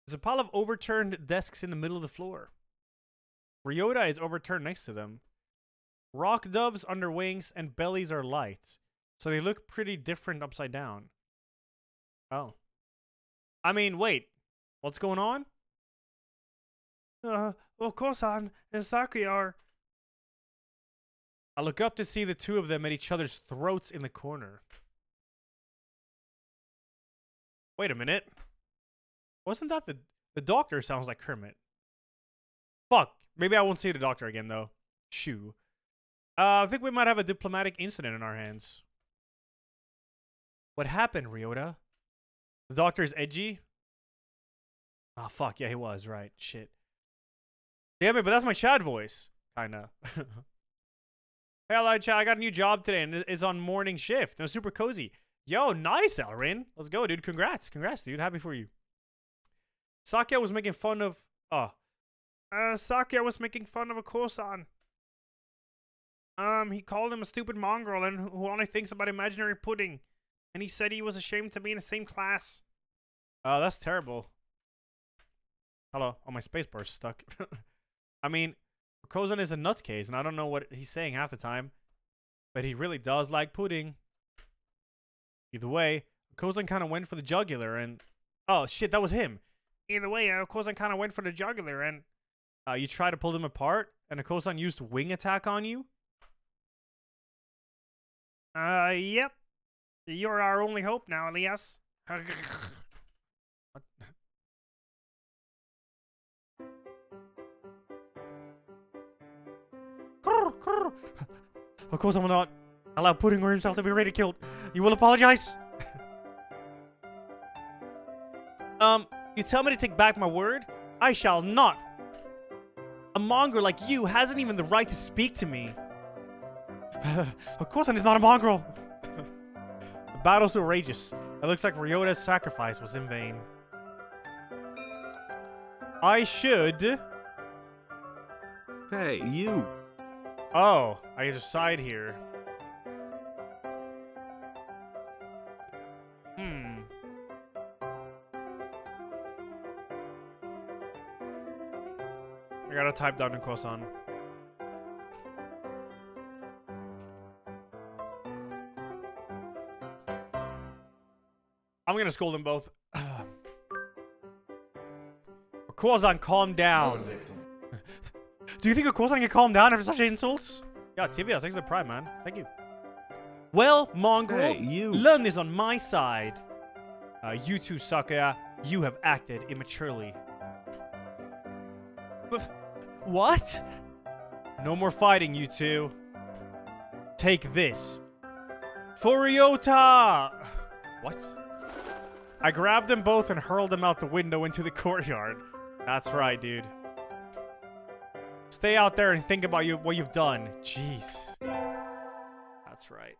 There's a pile of overturned desks in the middle of the floor. Ryota is overturned next to them. Rock doves under wings and bellies are light, so they look pretty different upside down. Oh. I mean, wait. What's going on? Well, Kosan and Saki are... I look up to see the two of them at each other's throats in the corner. Wait a minute. Wasn't that the doctor sounds like Kermit? Fuck. Maybe I won't see the doctor again, though. Shoo. I think we might have a diplomatic incident in our hands. What happened, Ryota? The doctor is edgy. Oh, fuck. Yeah, he was. Right. Shit. Damn it, but that's my Chad voice. Kinda. Hey, Elijah, I got a new job today and it's on morning shift. It was super cozy. Yo, nice, Elrin. Let's go, dude. Congrats. Congrats, dude. Happy for you. Sakya was making fun of... Oh. Sakya was making fun of a Kosan. He called him a stupid mongrel and who only thinks about imaginary pudding. And he said he was ashamed to be in the same class. Oh, that's terrible. Hello. Oh, my spacebar's stuck. I mean, Kozan is a nutcase, and I don't know what he's saying half the time. But he really does like pudding. Either way, Kozan kind of went for the jugular, and... Oh, shit, that was him. Either way, Kozan kind of went for the jugular, and... You try to pull them apart, and Kozan used wing attack on you? Yep. You're our only hope now, Elias. Of course I will not allow Pudding or himself to be ready killed. You will apologize? You tell me to take back my word? I shall not. A mongrel like you hasn't even the right to speak to me. Of course is not a mongrel. The battle's so outrageous. It looks like Ryota's sacrifice was in vain. I should... Hey, you. Oh, I get to side here. I gotta type down in Kosan. I'm gonna scold them both. Kosan, calm down. Do you think a Kosan can calm down after such insults? Yeah, Tibias, thanks for the prime, man. Thank you. Well, mongrel, hey, you. Learn this on my side. You two, Sakya, you have acted immaturely. What? No more fighting, you two. Take this. For Ryota! What? I grabbed them both and hurled them out the window into the courtyard. That's right, dude. Stay out there and think about what you've done. Jeez. That's right.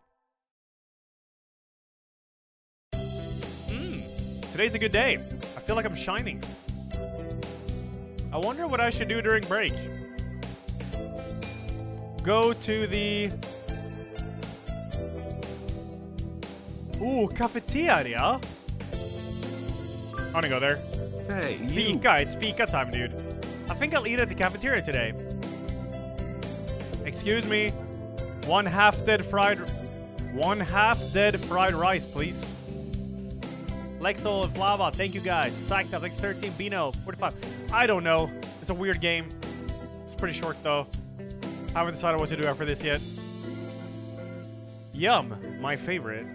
Today's a good day. I feel like I'm shining. I wonder what I should do during break. Go to the... Ooh, cafeteria. I wanna go there. Hey, you. Fika, it's Fika time, dude. I think I'll eat at the cafeteria today. Excuse me. One half dead fried rice, please. Lexol and Flava, thank you guys. Psyched up, X13, Bino, 45. I don't know. It's a weird game. It's pretty short though. Haven't decided what to do after this yet. Yum, my favorite.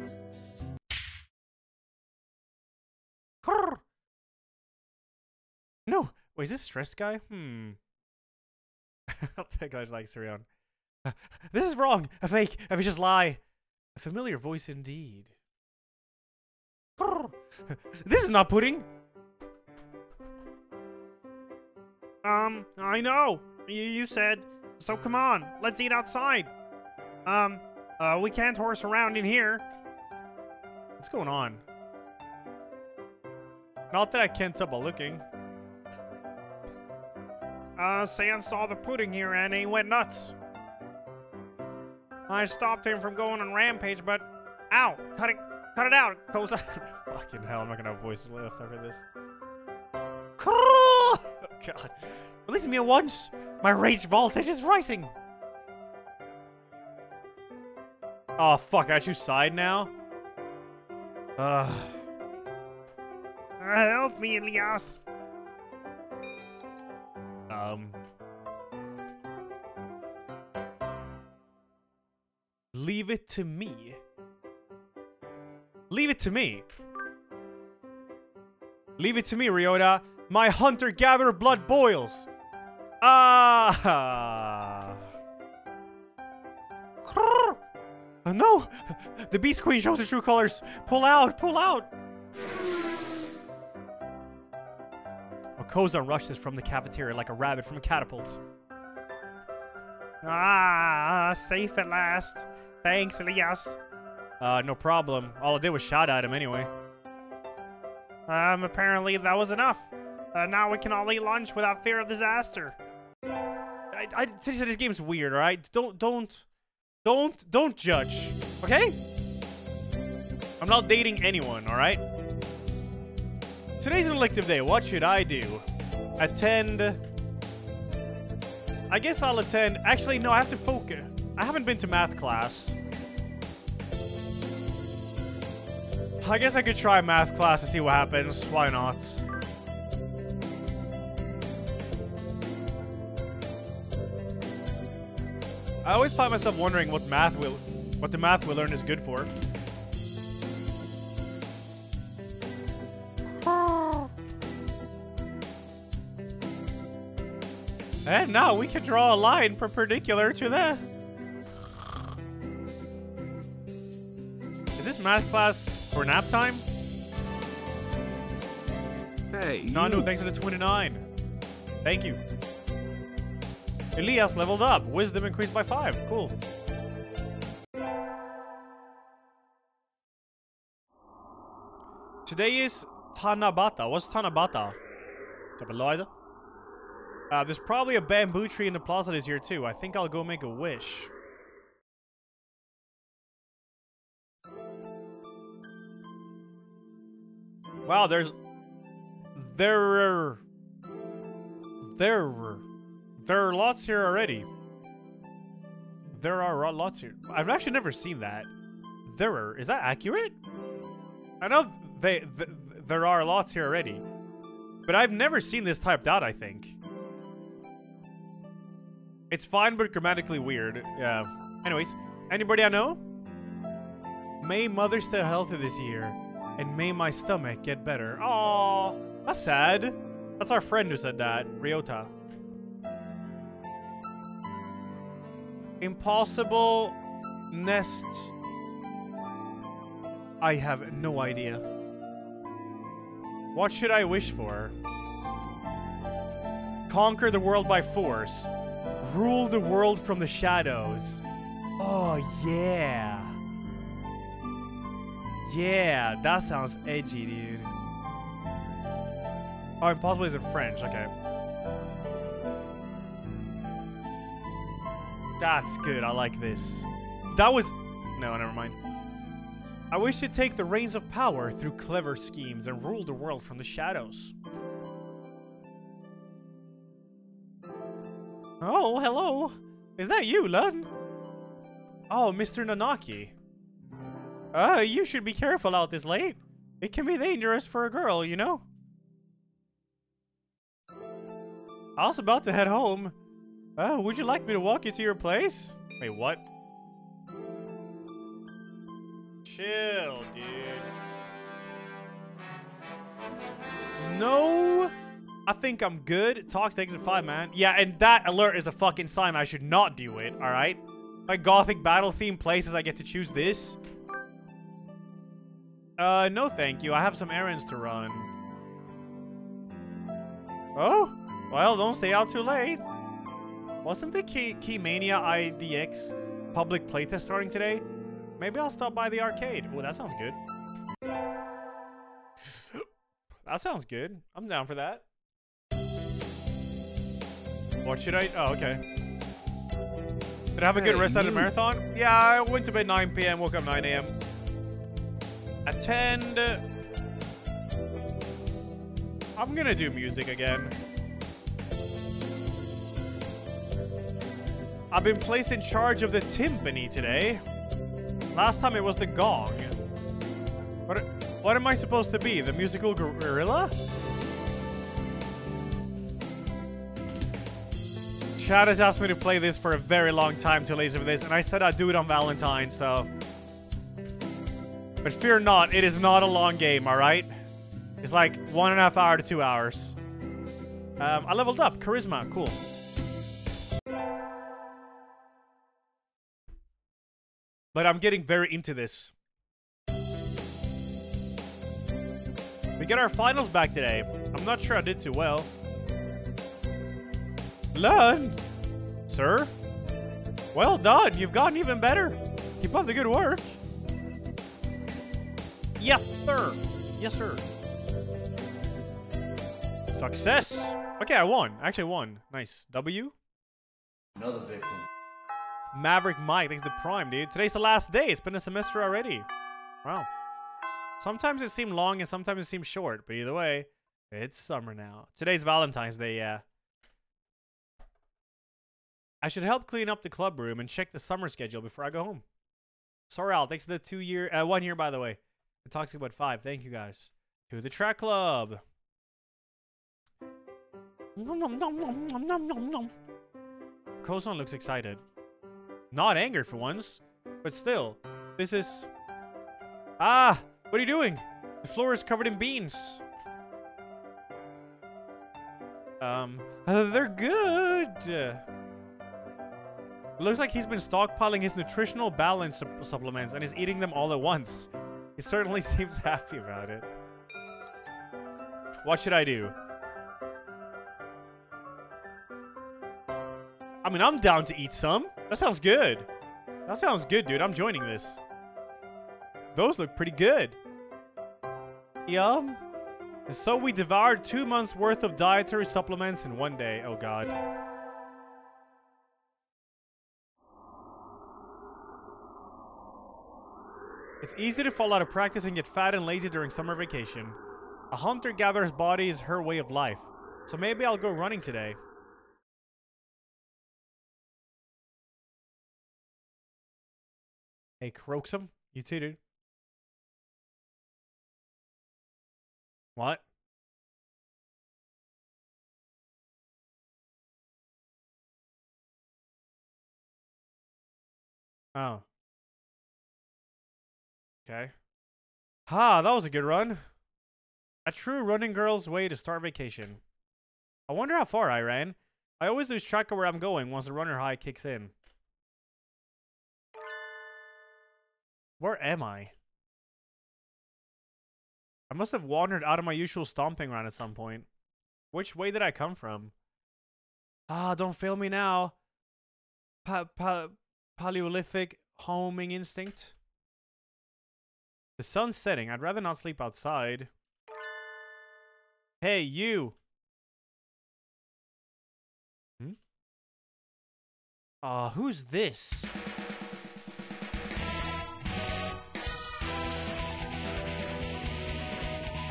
No, wait, is this stressed guy? That guy likes around. This is wrong. A fake. A vicious lie. A familiar voice indeed. This is not pudding. I know. You said. So come on, let's eat outside. We can't horse around in here. What's going on? Not that I can't tell by looking. Saiyan saw the pudding here and he went nuts. I stopped him from going on rampage, but ow, cut it out, Kosa. Fucking hell, I'm not gonna have voices left after this. Oh, God, release me at once. My rage voltage is rising. Oh fuck, I choose side now. Help me, Elias. Leave it to me. Leave it to me. Leave it to me, Ryota. My hunter-gatherer blood boils. Ah. No! The Beast Queen shows her true colors. Pull out! Pull out! Kozan rushes from the cafeteria like a rabbit from a catapult. Ah, safe at last. Thanks, Elias. No problem. All I did was shout at him anyway. Apparently that was enough. Now we can all eat lunch without fear of disaster. This game's weird, alright? Don't judge, okay? I'm not dating anyone, alright? Today's an elective day. What should I do? Attend... I guess I'll attend... Actually, no, I have to focus. I haven't been to math class. I guess I could try math class to see what happens. Why not? I always find myself wondering what the math we'll learn is good for. And now we can draw a line perpendicular to the... Is this math class for nap time? Hey, Nanu, thanks for the 29. Thank you. Elias leveled up. Wisdom increased by 5. Cool. Today is Tanabata. What's Tanabata? What's up, Eliza? There's probably a bamboo tree in the plaza this year, too. I think I'll go make a wish. Wow, there are lots here already. There are lots here. I've actually never seen that. Is that accurate? I know there are lots here already, but I've never seen this typed out, I think. It's fine, but grammatically weird. Yeah. Anyways, anybody I know? May mother stay healthy this year, and may my stomach get better. Aww, that's sad. That's our friend who said that, Ryota. Impossible nest. I have no idea. What should I wish for? Conquer the world by force. Rule the world from the shadows. Oh, yeah. Yeah, that sounds edgy, dude. Oh, impossible is in French. Okay. That's good. I like this. That was... No, never mind. I wish to take the reins of power through clever schemes and rule the world from the shadows. Oh, hello. Is that you, Lud? Oh, Mr. Nanaki. You should be careful out this late. It can be dangerous for a girl, you know? I was about to head home. Would you like me to walk you to your place? Wait, what? Chill, dude. No, I think I'm good. Talk takes a 5, man. Yeah, and that alert is a fucking sign I should not do it, alright? My gothic battle theme places, I get to choose this. No thank you. I have some errands to run. Oh? Well, don't stay out too late. Wasn't the Keymania IDX public playtest starting today? Maybe I'll stop by the arcade. Oh, that sounds good. That sounds good. I'm down for that. What should I... Oh, okay. Did I have a good rest out of the marathon? Yeah, I went to bed 9 p.m., woke up 9 a.m. Attend... I'm gonna do music again. I've been placed in charge of the timpani today. Last time it was the gong. What am I supposed to be? The musical gorilla? Chad has asked me to play this for a very long time too lazy for this, and I said I'd do it on Valentine, so... But fear not, it is not a long game, alright? It's like 1.5 hours to 2 hours. I leveled up. Charisma. Cool. But I'm getting very into this. The We get our finals back today. I'm not sure I did too well. Learn, sir. Well done. You've gotten even better. Keep up the good work. Yes, sir. Yes, sir. Success. Okay, I won. I actually won. Nice. W. Another victim. Maverick Mike. Thanks to Prime, dude. Today's the last day. It's been a semester already. Wow. Sometimes it seems long and sometimes it seems short. But either way, it's summer now. Today's Valentine's Day, yeah. I should help clean up the club room and check the summer schedule before I go home. Sorrel, thanks to the 1 year, by the way. The Toxic Bud 5. Thank you, guys. To the track club. Kozan looks excited. Not angered for once, but still, this is... Ah, what are you doing? The floor is covered in beans. They're good. Looks like he's been stockpiling his nutritional balance supplements and is eating them all at once. He certainly seems happy about it. What should I do? I mean, I'm down to eat some. That sounds good. That sounds good, dude. I'm joining this. Those look pretty good. Yum. And so we devoured 2 months worth of dietary supplements in 1 day. Oh, God. It's easy to fall out of practice and get fat and lazy during summer vacation. A hunter-gatherer's body is her way of life. So maybe I'll go running today. Hey, Croaksum. You too, dude. What? Oh. Okay. Ha, that was a good run. A true running girl's way to start vacation. I wonder how far I ran. I always lose track of where I'm going once the runner high kicks in. Where am I? I must have wandered out of my usual stomping ground at some point. Which way did I come from? Ah, don't fail me now. Paleolithic homing instinct. The sun's setting. I'd rather not sleep outside. Hey, you. Who's this?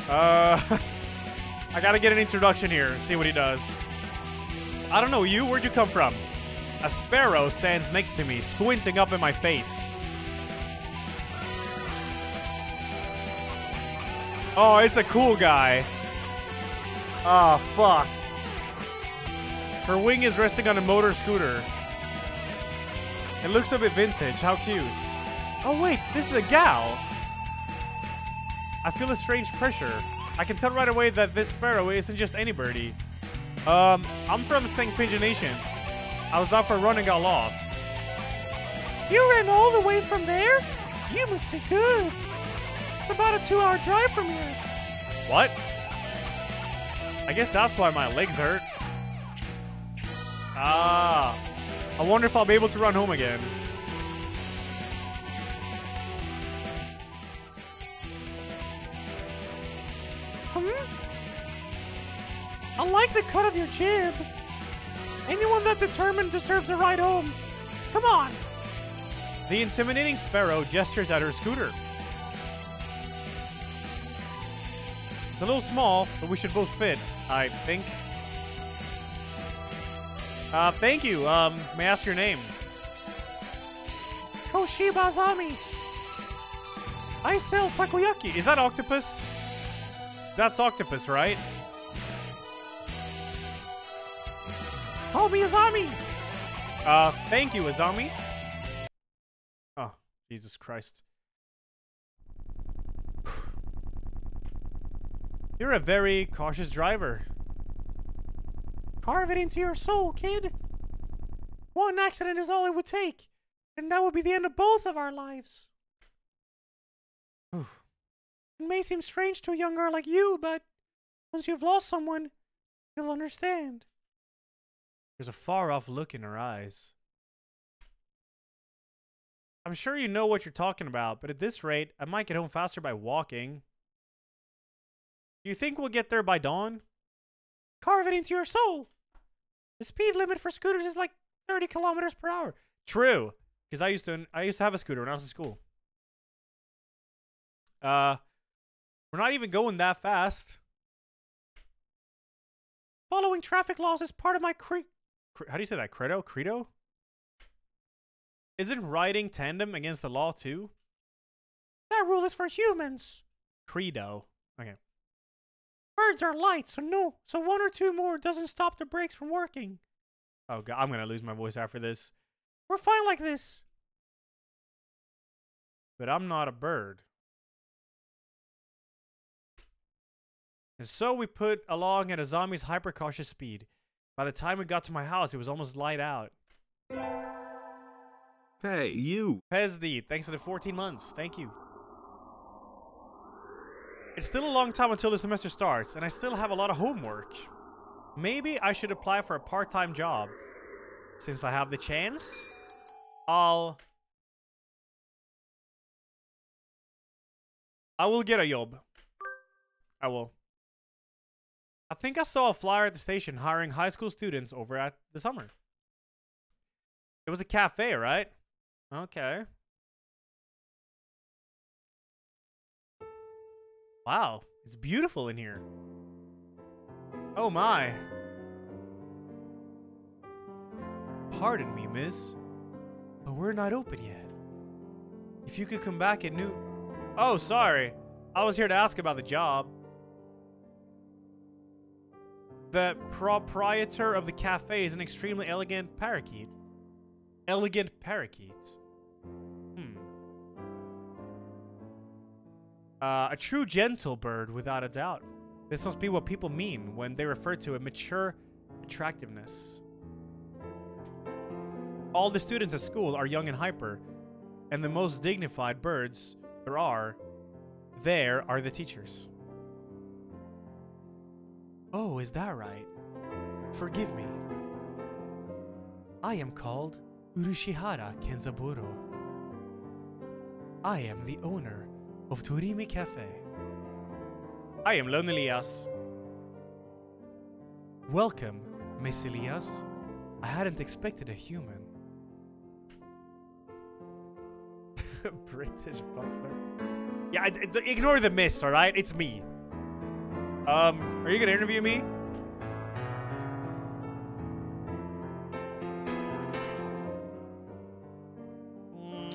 I gotta get an introduction here. See what he does. I don't know you. Where'd you come from? A sparrow stands next to me, squinting up in my face. Oh, it's a cool guy. Oh, fuck. Her wing is resting on a motor scooter. It looks a bit vintage. How cute. Oh, wait. This is a gal. I feel a strange pressure. I can tell right away that this sparrow isn't just any birdie. I'm from St. Pigeon Nations. I was out for a run and got lost. You ran all the way from there? You must be good. It's about a 2-hour drive from here. What? I guess that's why my legs hurt. Ah. I wonder if I'll be able to run home again. I like the cut of your jib. Anyone that's determined deserves a ride home. Come on. The intimidating sparrow gestures at her scooter. It's a little small, but we should both fit, I think. Thank you. May I ask your name? Koshiba Azami. I sell takoyaki. Is that octopus? That's octopus, right? Call me Azami. Thank you, Azami. Oh, Jesus Christ. You're a very cautious driver. Carve it into your soul, kid. One accident is all it would take, and that would be the end of both of our lives. It may seem strange to a young girl like you, but once you've lost someone, you'll understand. There's a far-off look in her eyes. I'm sure you know what you're talking about, but at this rate, I might get home faster by walking. Do you think we'll get there by dawn? Carve it into your soul. The speed limit for scooters is like 30 kilometers per hour. True, because I used to have a scooter when I was in school. We're not even going that fast. Following traffic laws is part of my how do you say that? Credo? Credo? Isn't riding tandem against the law too? That rule is for humans. Credo. Okay. Birds are light, so one or two more doesn't stop the brakes from working. Oh god, I'm gonna lose my voice after this. We're fine like this. But I'm not a bird. And so we put along at a zombie's hyper-cautious speed. By the time we got to my house, it was almost light out. Hey, you! Pesdi, thanks for the 14 months. Thank you. It's still a long time until the semester starts, and I still have a lot of homework. Maybe I should apply for a part-time job. Since I have the chance, I will get a job. I will. I think I saw a flyer at the station hiring high school students over at the summer. It was a cafe, right? Okay. Wow, it's beautiful in here. Oh my. Pardon me, miss, but we're not open yet. If you could come back at noon. Oh, sorry. I was here to ask about the job. The proprietor of the cafe is an extremely elegant parakeet. Elegant parakeets. A true gentle bird, without a doubt. This must be what people mean when they refer to a mature attractiveness. All the students at school are young and hyper, and the most dignified birds there are the teachers. Oh, is that right? Forgive me. I am called Urushihara Kenzaburo. I am the owner of Torimi Cafe. I am Lone Elias. Welcome, Miss Elias. I hadn't expected a human. British butler. Yeah, ignore the miss, alright? It's me. Are you gonna interview me?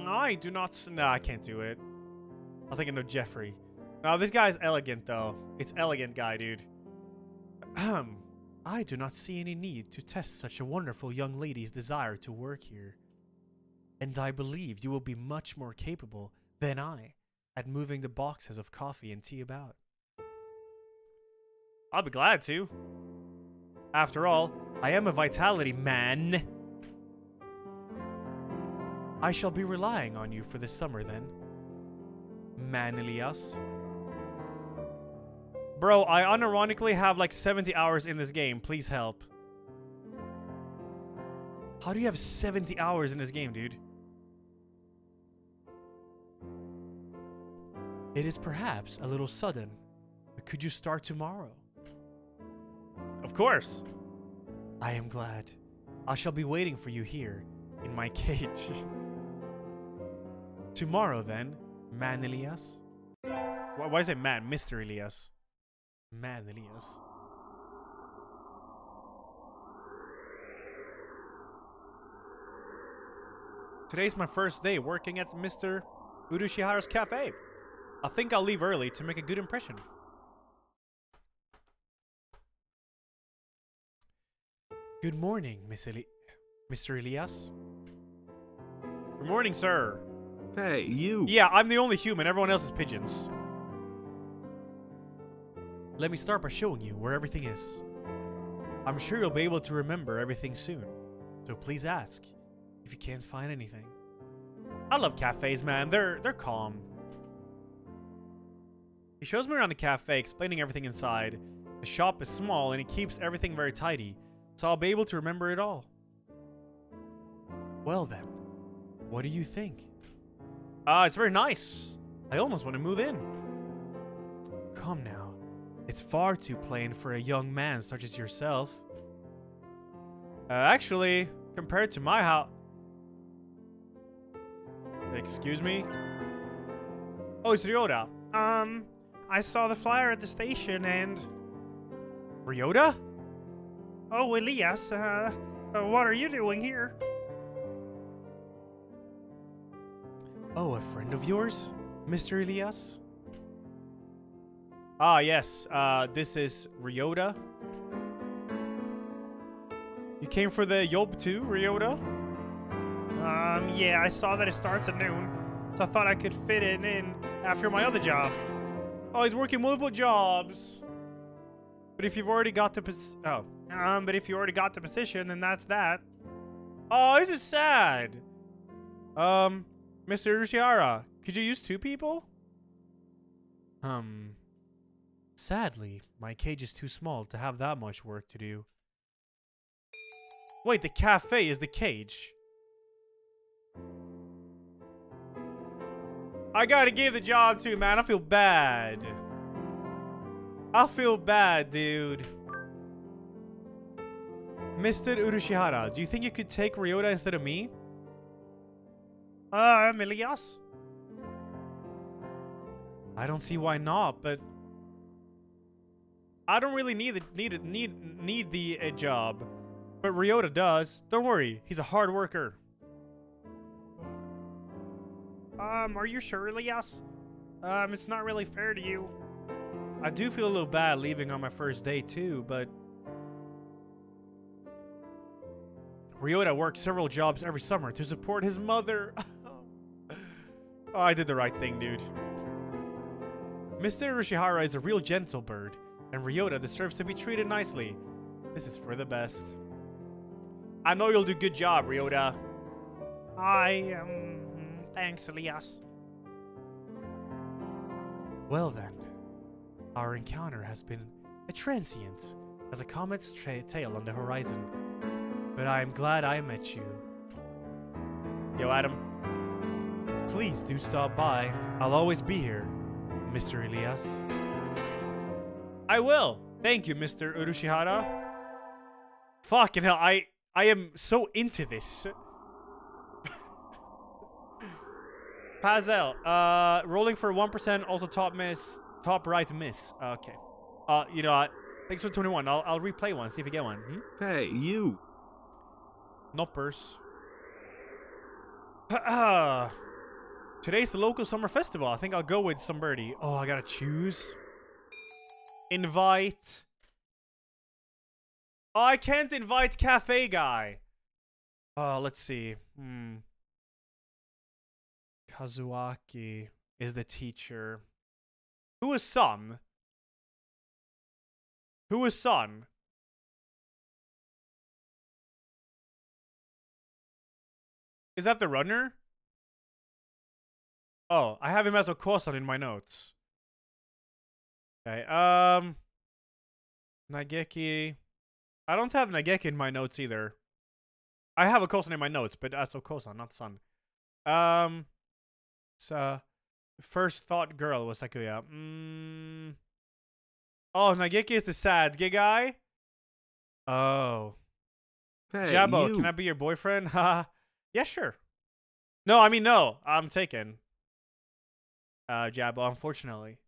I do not. No, I can't do it. I was thinking of Jeffrey. No, this guy's elegant, though. It's elegant guy, dude. I do not see any need to test such a wonderful young lady's desire to work here. And I believe you will be much more capable than I at moving the boxes of coffee and tea about. I'll be glad to. After all, I am a vitality man. I shall be relying on you for the summer then. Man Elias. Bro, I unironically have like 70 hours in this game. Please help. How do you have 70 hours in this game, dude? It is perhaps a little sudden, but could you start tomorrow? Of course. I am glad. I shall be waiting for you here in my cage. Tomorrow then, Man Elias. Why is it man? Mr. Elias. Man Elias. Today's my first day working at Mr. Urushihara's cafe. I think I'll leave early to make a good impression. Good morning, Mr. Elias. Good morning, sir. Hey, you! Yeah, I'm the only human. Everyone else is pigeons. Let me start by showing you where everything is. I'm sure you'll be able to remember everything soon. So please ask if you can't find anything. I love cafes, man. They're calm. He shows me around the cafe, explaining everything inside. The shop is small, and he keeps everything very tidy, so I'll be able to remember it all. Well then, what do you think? It's very nice. I almost want to move in. Come now. It's far too plain for a young man such as yourself. Actually, compared to my house... Excuse me? Oh, it's Ryota. I saw the flyer at the station and... Ryota? Oh, Elias, what are you doing here? Oh, a friend of yours, Mr. Elias? Ah, yes. This is Ryota. You came for the job too, Ryota? Yeah, I saw that it starts at noon, so I thought I could fit it in after my other job. Oh, he's working multiple jobs. But if you've already got the but if you already got the position, then that's that. Oh, this is sad. Mr. Urashihara, could you use 2 people? Sadly, my cage is too small to have that much work to do. Wait, the cafe is the cage. I gotta give the job to, man. I feel bad. I feel bad, dude. Mr. Urashihara, do you think you could take Ryota instead of me? Elias? I don't see why not, but I don't really need the job, but Ryota does. Don't worry, he's a hard worker. Are you sure, Elias? It's not really fair to you. I do feel a little bad leaving on my first day too, but Ryota worked several jobs every summer to support his mother. Oh, I did the right thing, dude. Mr. Urashihara is a real gentle bird, and Ryota deserves to be treated nicely. This is for the best. I know you'll do a good job, Ryota. Thanks, Elias. Well then, our encounter has been a transient, as a comet's tail on the horizon. But I am glad I met you. Yo, Adam. Please do stop by. I'll always be here, Mr. Elias. I will. Thank you, Mr. Urashihara. Fucking hell, I am so into this. Pazel, rolling for 1%, also top miss, top right miss. Okay. You know what? Thanks for 21. I'll replay one, see if you get one. Hey, you. Noppers. Today's the local summer festival. I think I'll go with some birdie. Oh, I gotta choose. Invite. Oh, I can't invite cafe guy. Let's see. Kazuaki is the teacher. Who is Sun? Who is Sun? Is that the runner? Oh, I have him as Okosan in my notes. Okay, Nageki. I don't have Nageki in my notes either. I have Okosan in my notes, but as Okosan, not Sun. So, first thought girl was Sakuya. Oh, Nageki is the sad gay guy? Oh. Hey, Jabo, you. can I be your boyfriend? Haha. Yeah, sure. No, I mean, no. I'm taken. Jabo, unfortunately.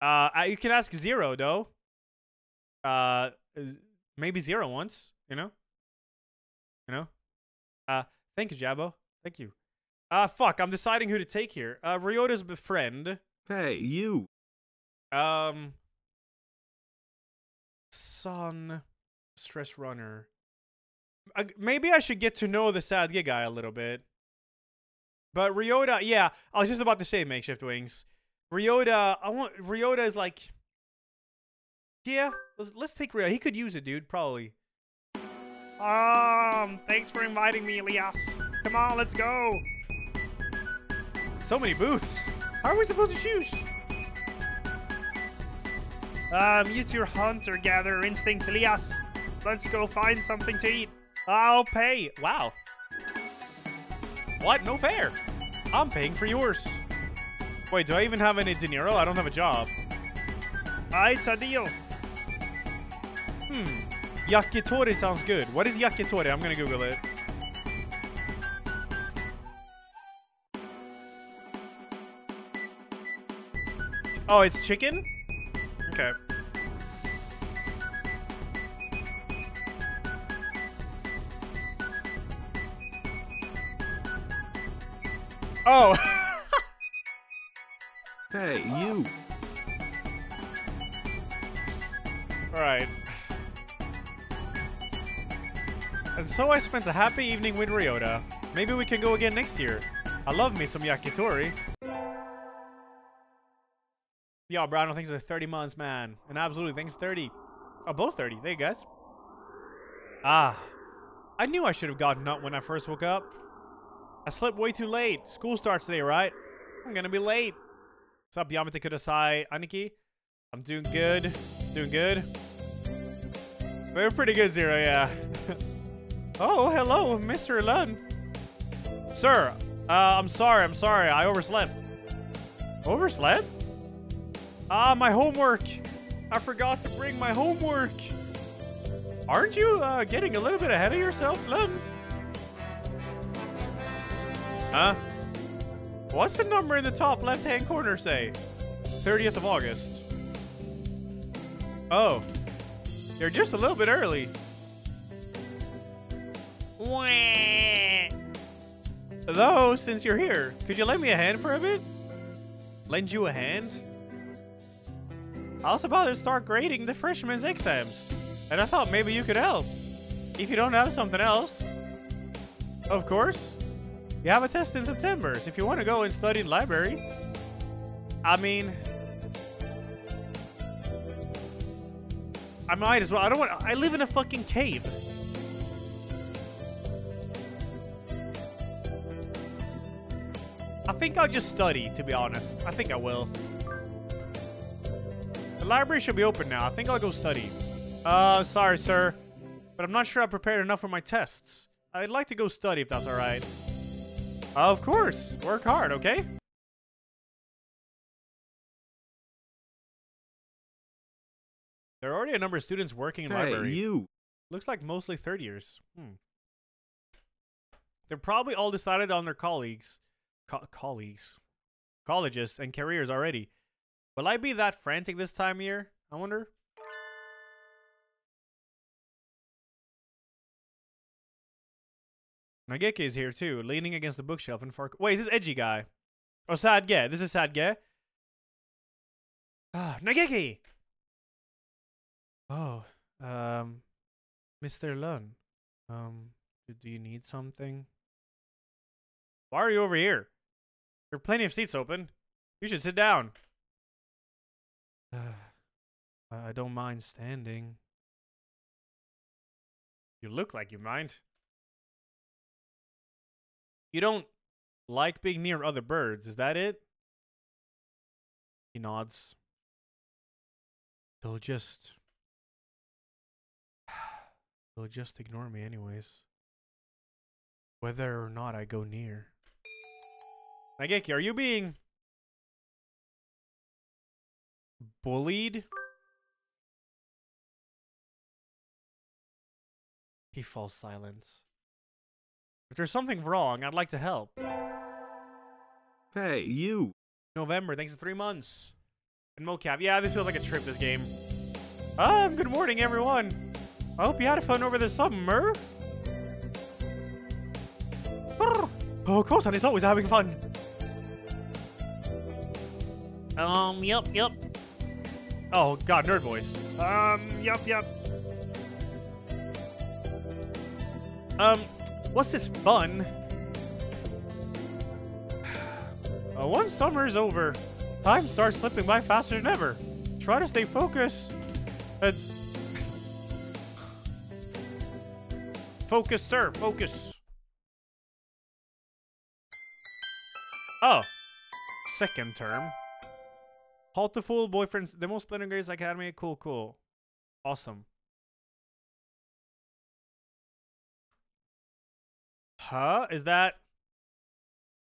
You can ask Zero, though. Maybe Zero once, you know? Thank you, Jabo. Thank you. Fuck, I'm deciding who to take here. Ryota's befriend. Hey, you. Sun. Stress runner. Maybe I should get to know the sad gay guy a little bit. But Ryota, yeah, I was just about to say makeshift wings. Ryota is like, yeah, let's take Ryota. He could use it, dude, probably. Thanks for inviting me, Elias. Come on, let's go. So many booths. How are we supposed to choose? Use your hunt or gather instincts, Elias. Let's go find something to eat. I'll pay. Wow. What? No fair. I'm paying for yours. Wait, do I even have any dinero? I don't have a job. It's a deal. Yakitori sounds good. What is yakitori? I'm gonna Google it. Oh, it's chicken? Okay. Oh! Hey, you. Alright. And so I spent a happy evening with Ryota. Maybe we can go again next year. I love me some yakitori. Yo, bro, I don't think it's 30 months, man. And absolutely, thanks 30. Oh, both 30. There you guys. Ah. I knew I should have gotten up when I first woke up. I slept way too late. School starts today, right? I'm gonna be late. What's up, Yamete Kudasai Aniki? I'm doing good. Doing good. We're pretty good, Zero, yeah. Oh, hello, Mr. Lund. Sir, I'm sorry. I overslept. Overslept? Ah, my homework. I forgot to bring my homework. Aren't you getting a little bit ahead of yourself, Lund? Huh? What's the number in the top left-hand corner say? 30th of August. Oh. You're just a little bit early. Though, since you're here, could you lend me a hand for a bit? Lend you a hand? I was about to start grading the freshman's exams, and I thought maybe you could help. If you don't have something else. Of course. You have a test in September, so if you want to go and study in library. I mean, I might as well. I live in a fucking cave. I think I'll just study, to be honest. I think I will. The library should be open now. I think I'll go study. Sorry, sir. But I'm not sure I'm prepared enough for my tests. I'd like to go study if that's alright. Of course. Work hard, okay? There are already a number of students working in library. Hey, you. Looks like mostly third years. They're probably all decided on their colleagues. Colleges and careers already. Will I be that frantic this time of year? I wonder. Nageke is here too, leaning against the bookshelf in far. Wait, is this edgy guy? Oh, sad guy. This is sad guy. Ah, Nageke. Oh, Mr. Lun. Do you need something? Why are you over here? There are plenty of seats open. You should sit down. I don't mind standing. You look like you mind. You don't like being near other birds, is that it? He nods. They'll just ignore me anyways. Whether or not I go near. Nageki, are you being bullied? He falls silent. If there's something wrong, I'd like to help. Hey, you. November, thanks for 3 months. And mocap, yeah, this feels like a trip, this game. Good morning, everyone. I hope you had fun over the summer. Oh, Kosan is always having fun. Yep. Oh, God, nerd voice. Yep. What's this fun? Once summer is over, time starts slipping by faster than ever. Try to stay focused. Focus, sir. Focus. Oh. Second term. Hatoful boyfriends, the most splendid grades academy. Cool, cool. Awesome. Huh? Is that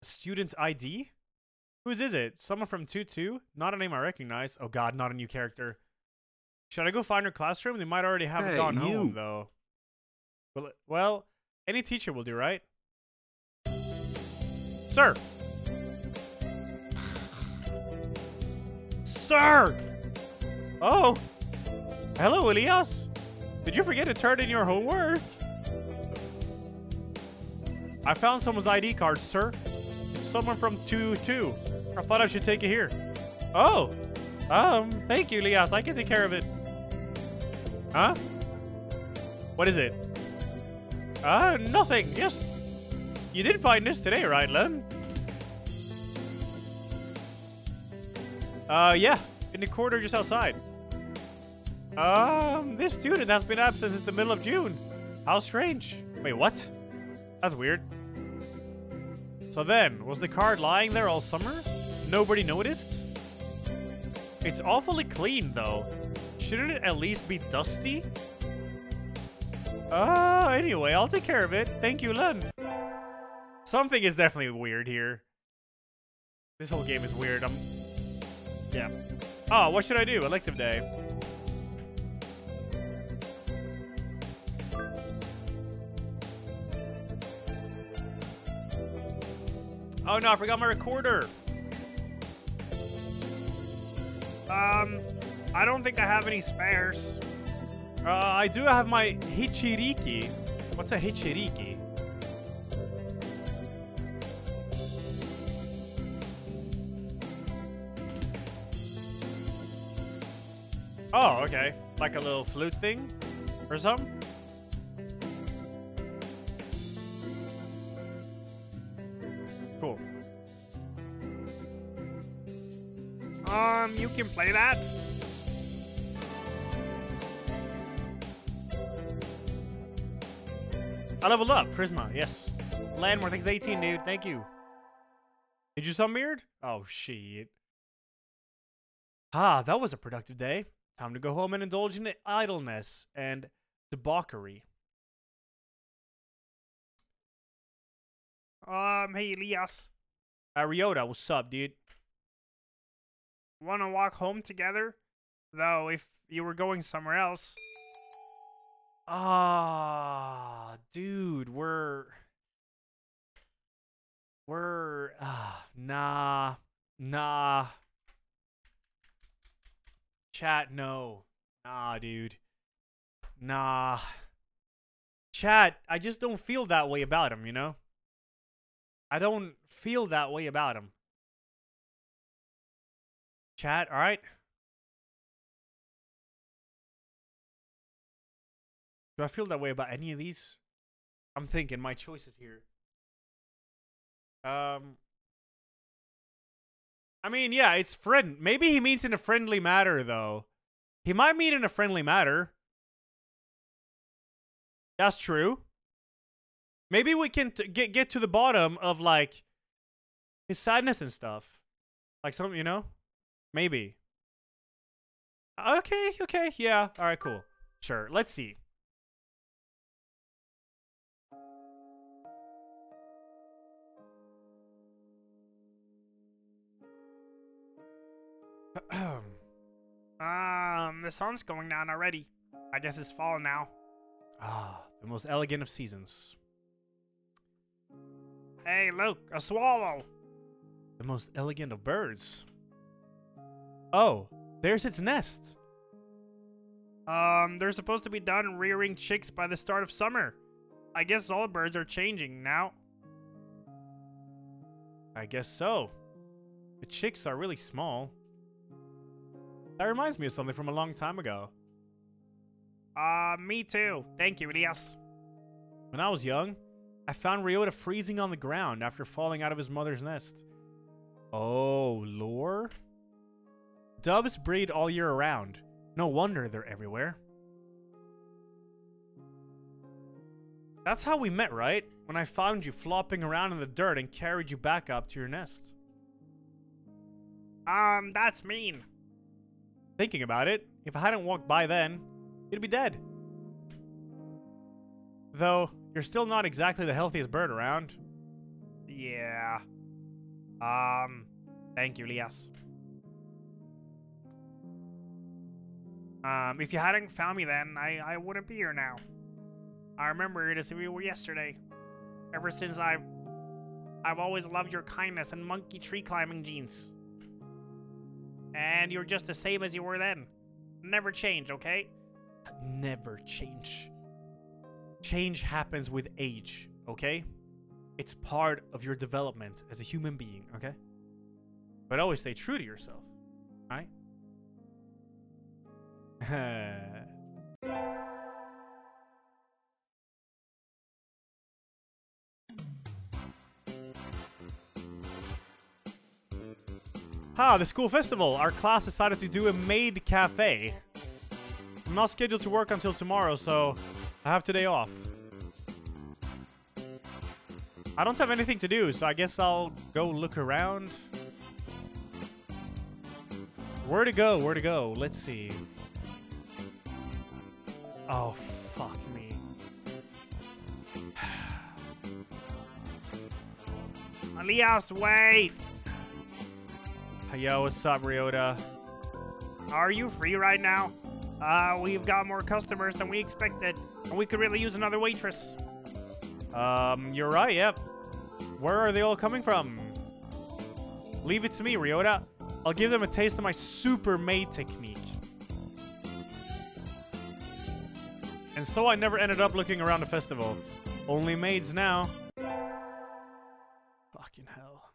student ID? Whose is it? Someone from 2-2? Not a name I recognize. Oh god, not a new character. Should I go find her classroom? They might already have gone home, though. Well, any teacher will do, right? Sir! Sir! Oh! Hello, Elias! Did you forget to turn in your homework? I found someone's ID card, sir. It's someone from 2-2. I thought I should take it here. Oh! Thank you, Elias. I can take care of it. Huh? What is it? Nothing. Yes. You did find this today, right, Len? Yeah. In the corridor just outside. This student has been absent since the middle of June. How strange. Wait, what? That's weird. So then, was the card lying there all summer? Nobody noticed? It's awfully clean, though. Shouldn't it at least be dusty? Anyway, I'll take care of it. Thank you, Len. Something is definitely weird here. This whole game is weird. Yeah. Oh, what should I do? Elective day. Oh no, I forgot my recorder. I don't think I have any spares. I do have my Hichiriki. What's a Hichiriki? Oh, okay. Like a little flute thing? Or something? Cool. You can play that? I leveled up. Charisma, yes. Landmore, thanks to 18, dude. Thank you. Did you sunbeard? Oh, shit. Ah, that was a productive day. Time to go home and indulge in idleness and debauchery. Hey, Elias. Ryota, what's up, dude? Wanna walk home together? Though, if you were going somewhere else. Ah, dude, nah. Chat, no. Nah, dude. Nah. Chat, I just don't feel that way about him, you know? I don't feel that way about him. Chat, alright? Do I feel that way about any of these? I'm thinking my choices here. I mean, yeah, it's friend. Maybe he means in a friendly matter, though. He might mean in a friendly matter. That's true. Maybe we can get to the bottom of, like, his sadness and stuff. Like, some, you know? Maybe. Okay, yeah. Alright, cool. Sure, let's see. The sun's going down already. I guess it's fall now. Ah, the most elegant of seasons. Hey, look, a swallow. The most elegant of birds. Oh, there's its nest. They're supposed to be done rearing chicks by the start of summer. I guess all birds are changing now. I guess so. The chicks are really small. That reminds me of something from a long time ago. Me too. Thank you, Elias. When I was young, I found Ryota freezing on the ground after falling out of his mother's nest. Oh, lore? Doves breed all year around. No wonder they're everywhere. That's how we met, right? When I found you flopping around in the dirt and carried you back up to your nest. That's mean. Thinking about it, if I hadn't walked by then, you'd be dead. Though, you're still not exactly the healthiest bird around. Yeah. Thank you, Elias. If you hadn't found me then, I wouldn't be here now. I remember it as if it were yesterday. Ever since I've always loved your kindness and monkey tree climbing genes. And you're just the same as you were then. Never change, okay? Never change. Change happens with age, okay? It's part of your development as a human being, okay? But always stay true to yourself, alright? The school festival. Our class decided to do a maid cafe. I'm not scheduled to work until tomorrow, so I have today off. I don't have anything to do, so I guess I'll go look around. Where to go? Where to go? Let's see. Oh, fuck me. Elias, wait! Yo, what's up, Ryota? Are you free right now? We've got more customers than we expected, and we could really use another waitress. You're right, yep. Where are they all coming from? Leave it to me, Ryota. I'll give them a taste of my super maid technique. And so I never ended up looking around the festival. Only maids now. Fucking hell.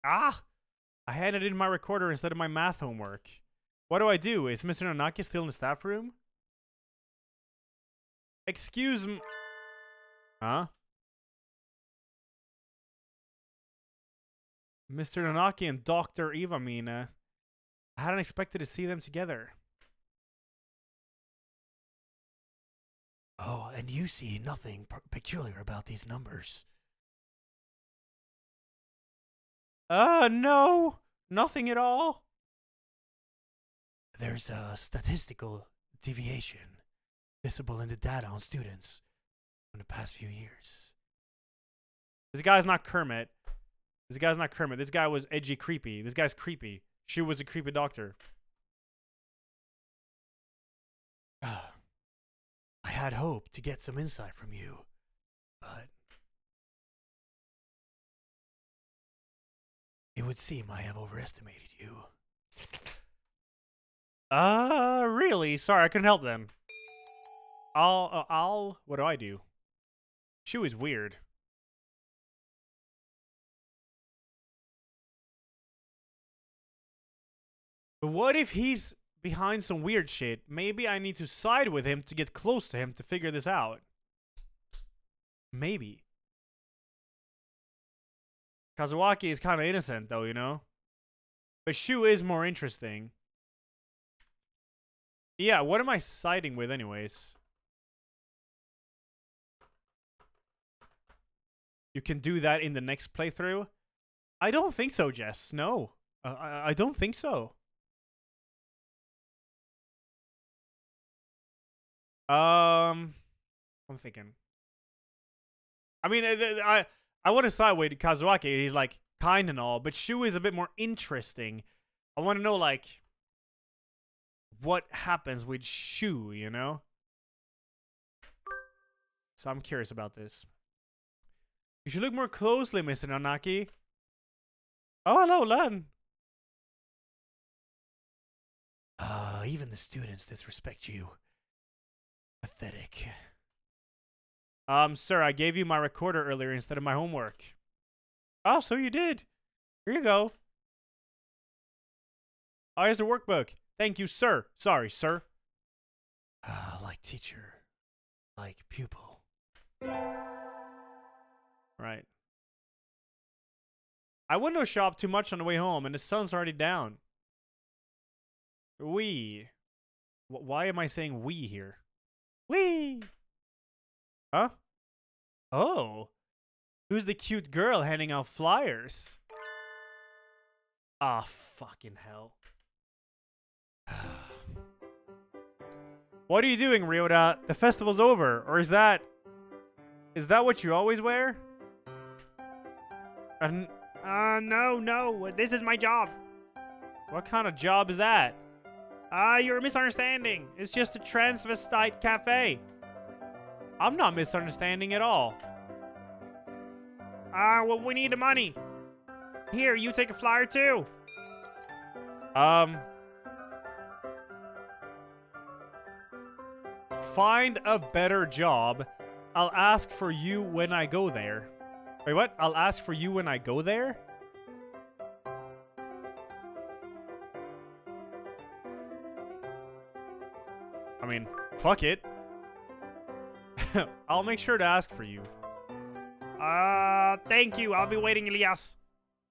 Ah! I handed in my recorder instead of my math homework. What do? Is Mr. Nonaki still in the staff room? Excuse me. Huh? Mr. Nonaki and Dr. Ivamina. I hadn't expected to see them together. Oh, and you see nothing peculiar about these numbers. No. Nothing at all. There's a statistical deviation visible in the data on students in the past few years. This guy's not Kermit. This guy's not Kermit. This guy was edgy creepy. This guy's creepy. She was a creepy doctor. I had hoped to get some insight from you, but it would seem I have overestimated you. Really? Sorry, I couldn't help then. What do? She was weird. But what if he's behind some weird shit? Maybe I need to side with him to get close to him to figure this out. Maybe. Kazuaki is kind of innocent though, you know? But Shu is more interesting. Yeah, what am I siding with anyways? You can do that in the next playthrough? I don't think so, Jess. No. I don't think so. I'm thinking. I mean, I want to side with Kazuaki. He's like kind and all, but Shu is a bit more interesting. I want to know like what happens with Shu, you know? So I'm curious about this. You should look more closely, Mr. Nanaki. Oh, hello, Len. Even the students disrespect you. Pathetic. Sir, I gave you my recorder earlier instead of my homework. Oh, so you did. Here you go. Oh, here's the workbook. Thank you, sir. Sorry, sir. Like teacher. Like pupil. Right. I window shop too much on the way home, and the sun's already down. We. Why am I saying we here? We. Huh? Oh. Who's the cute girl handing out flyers? Ah, fucking hell. What are you doing, Ryota? The festival's over. Or is that what you always wear? No. This is my job. What kind of job is that? You're misunderstanding. It's just a transvestite cafe. I'm not misunderstanding at all. Well, we need the money. Here, you take a flyer too. Find a better job. I'll ask for you when I go there. Wait, what? I'll ask for you when I go there? I mean, fuck it. I'll make sure to ask for you. Thank you. I'll be waiting, Elias.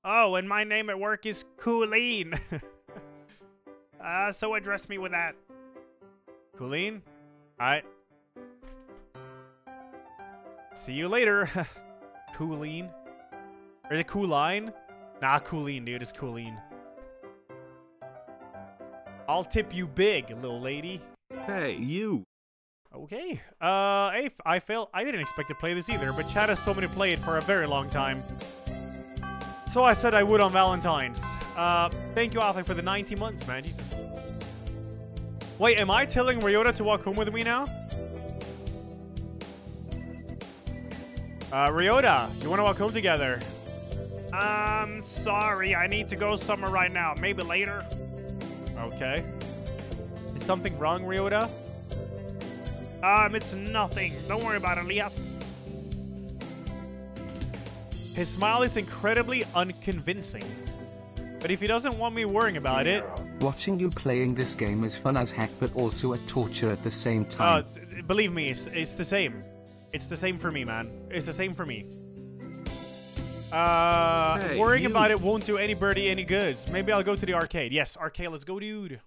Oh, and my name at work is Colleen. So address me with that. Colleen? Alright. See you later. Colleen. Or is it Cooline? Nah, Colleen, dude. It's Colleen. I'll tip you big, little lady. Hey, you. Okay. I didn't expect to play this either, but Chad has told me to play it for a very long time. So I said I would on Valentine's. Thank you, Alfie, for the 90 months, man. Jesus. Wait, am I telling Ryota to walk home with me now? Ryota, you want to walk home together? Sorry. I need to go somewhere right now. Maybe later. Okay. Is something wrong, Ryota? It's nothing. Don't worry about it, Elias. His smile is incredibly unconvincing. But if he doesn't want me worrying about it... Watching you playing this game is fun as heck, but also a torture at the same time. Believe me, it's the same. It's the same for me, man. It's the same for me. Hey, worrying about it won't do anybody any goods. Maybe I'll go to the arcade. Yes, arcade, let's go, dude.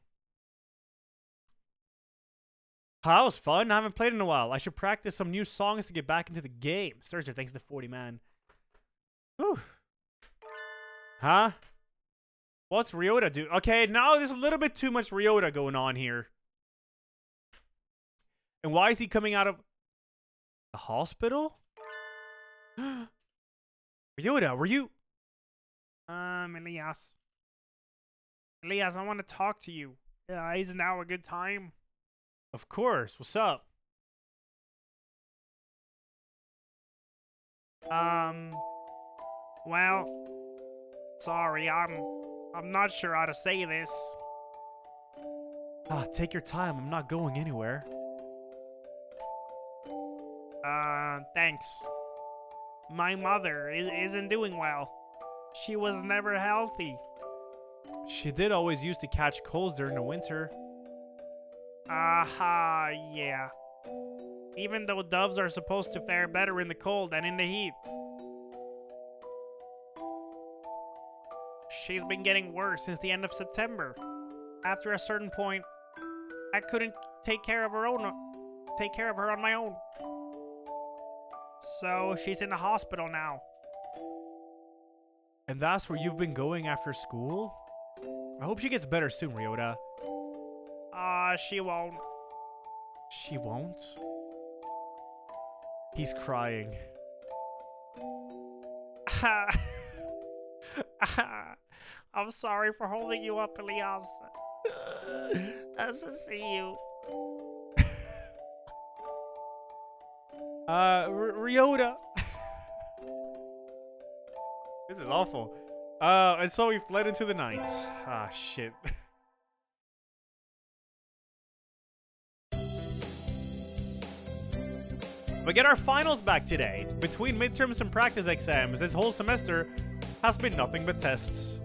That was fun. I haven't played in a while. I should practice some new songs to get back into the game. Thursday, thanks to 40, man. Whew. Huh? What's Ryota do? Okay, now there's a little bit too much Ryota going on here. And why is he coming out of the hospital? Ryota, were you... Elias. Elias, I want to talk to you. Is now a good time? Of course. What's up? Well, sorry, I'm not sure how to say this. Take your time. I'm not going anywhere. Thanks. My mother isn't doing well. She was never healthy. She did always used to catch colds during the winter. Yeah. Even though doves are supposed to fare better in the cold than in the heat. She's been getting worse since the end of September. After a certain point, I couldn't take care of her on my own. So she's in the hospital now. And that's where you've been going after school? I hope she gets better soon, Ryota. She won't. She won't? He's crying. I'm sorry for holding you up, Elias. Nice to see you. Ryota. This is awful. And so we fled into the night. Ah, shit. We get our finals back today. Between midterms and practice exams, this whole semester has been nothing but tests.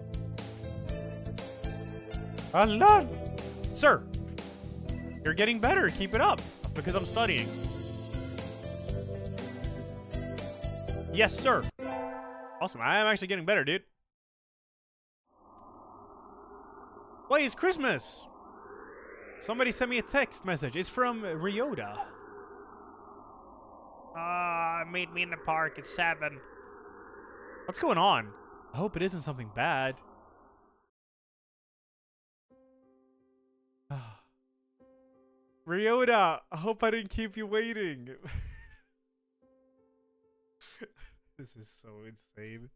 Alan! Sir! You're getting better. Keep it up. That's because I'm studying. Yes, sir. Awesome. I am actually getting better, dude. Wait, it's Christmas! Somebody sent me a text message. It's from Ryota. Meet me in the park at 7. What's going on? I hope it isn't something bad. Ryota, I hope I didn't keep you waiting. This is so insane.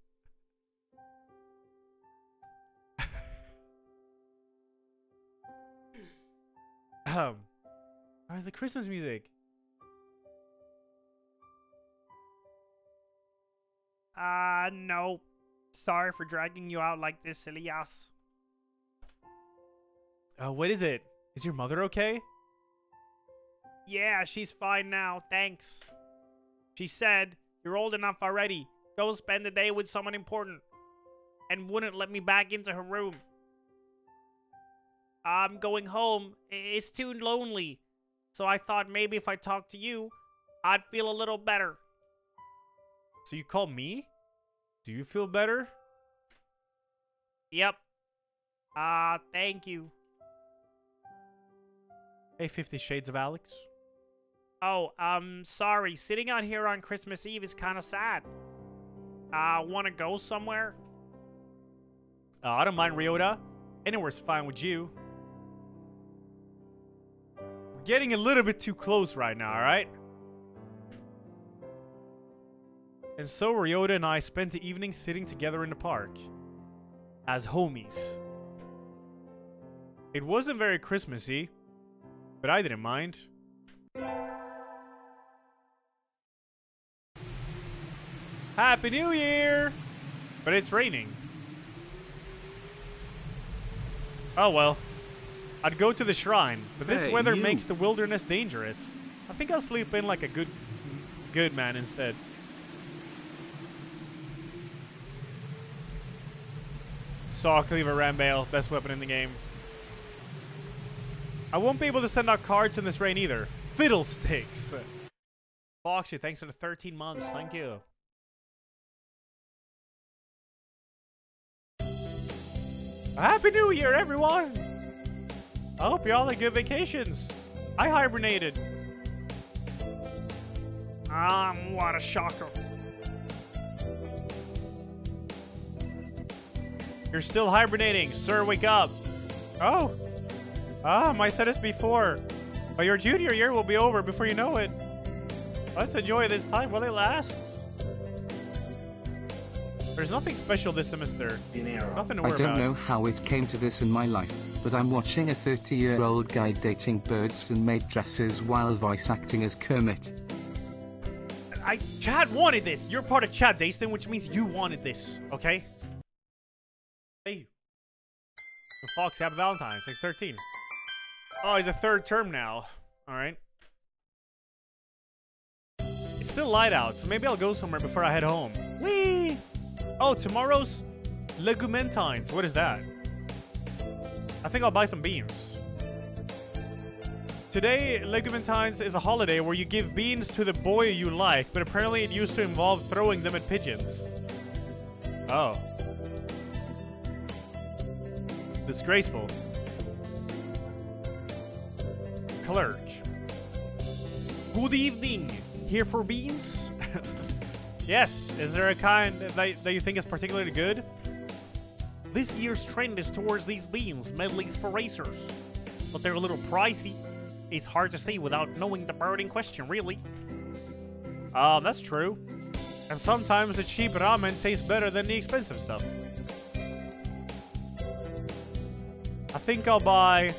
Where's the Christmas music? No. Sorry for dragging you out like this, Elas. What is it? Is your mother okay? Yeah, she's fine now, thanks. She said, you're old enough already. Go spend the day with someone important. And wouldn't let me back into her room. I'm going home. It's too lonely. So I thought maybe if I talked to you, I'd feel a little better. So you called me? Do you feel better? Yep. Thank you. Hey, 50 Shades of Alex. Oh, sorry. Sitting out here on Christmas Eve is kind of sad. Wanna go somewhere? I don't mind, Ryota. Anywhere's fine with you. We're getting a little bit too close right now, alright? And so Ryota and I spent the evening sitting together in the park. As homies. It wasn't very Christmassy, but I didn't mind. Happy New Year! But it's raining. Oh well. I'd go to the shrine, but this weather makes the wilderness dangerous. I think I'll sleep in like a good man instead. Saw Cleaver Rambale, best weapon in the game. I won't be able to send out cards in this rain either. Fiddlesticks! Foxy, thanks for the 13 months. Thank you. Happy New Year, everyone! I hope you all had good vacations. I hibernated. What a shocker. You're still hibernating. Sir, wake up. Oh. I said this before. But your junior year will be over before you know it. Let's enjoy this time while it lasts. There's nothing special this semester. Nothing to worry about. I don't know how it came to this in my life, but I'm watching a 30-year-old guy dating birds and maid dresses while voice acting as Kermit. Chad wanted this. You're part of Chad Daston, which means you wanted this, okay? Hey. Fox, happy Valentine's. 613. Oh, he's a third term now. Alright. It's still light out, so maybe I'll go somewhere before I head home. Whee! Oh, tomorrow's Legumentines. What is that? I think I'll buy some beans. Today, Legumentines is a holiday where you give beans to the boy you like, but apparently it used to involve throwing them at pigeons. Oh. Disgraceful. Clerk. Good evening. Here for beans? Yes. Is there a kind that you think is particularly good? This year's trend is towards these beans, medleys for racers. But they're a little pricey. It's hard to say without knowing the bird in question, really. That's true. And sometimes the cheap ramen tastes better than the expensive stuff. I think I'll buy...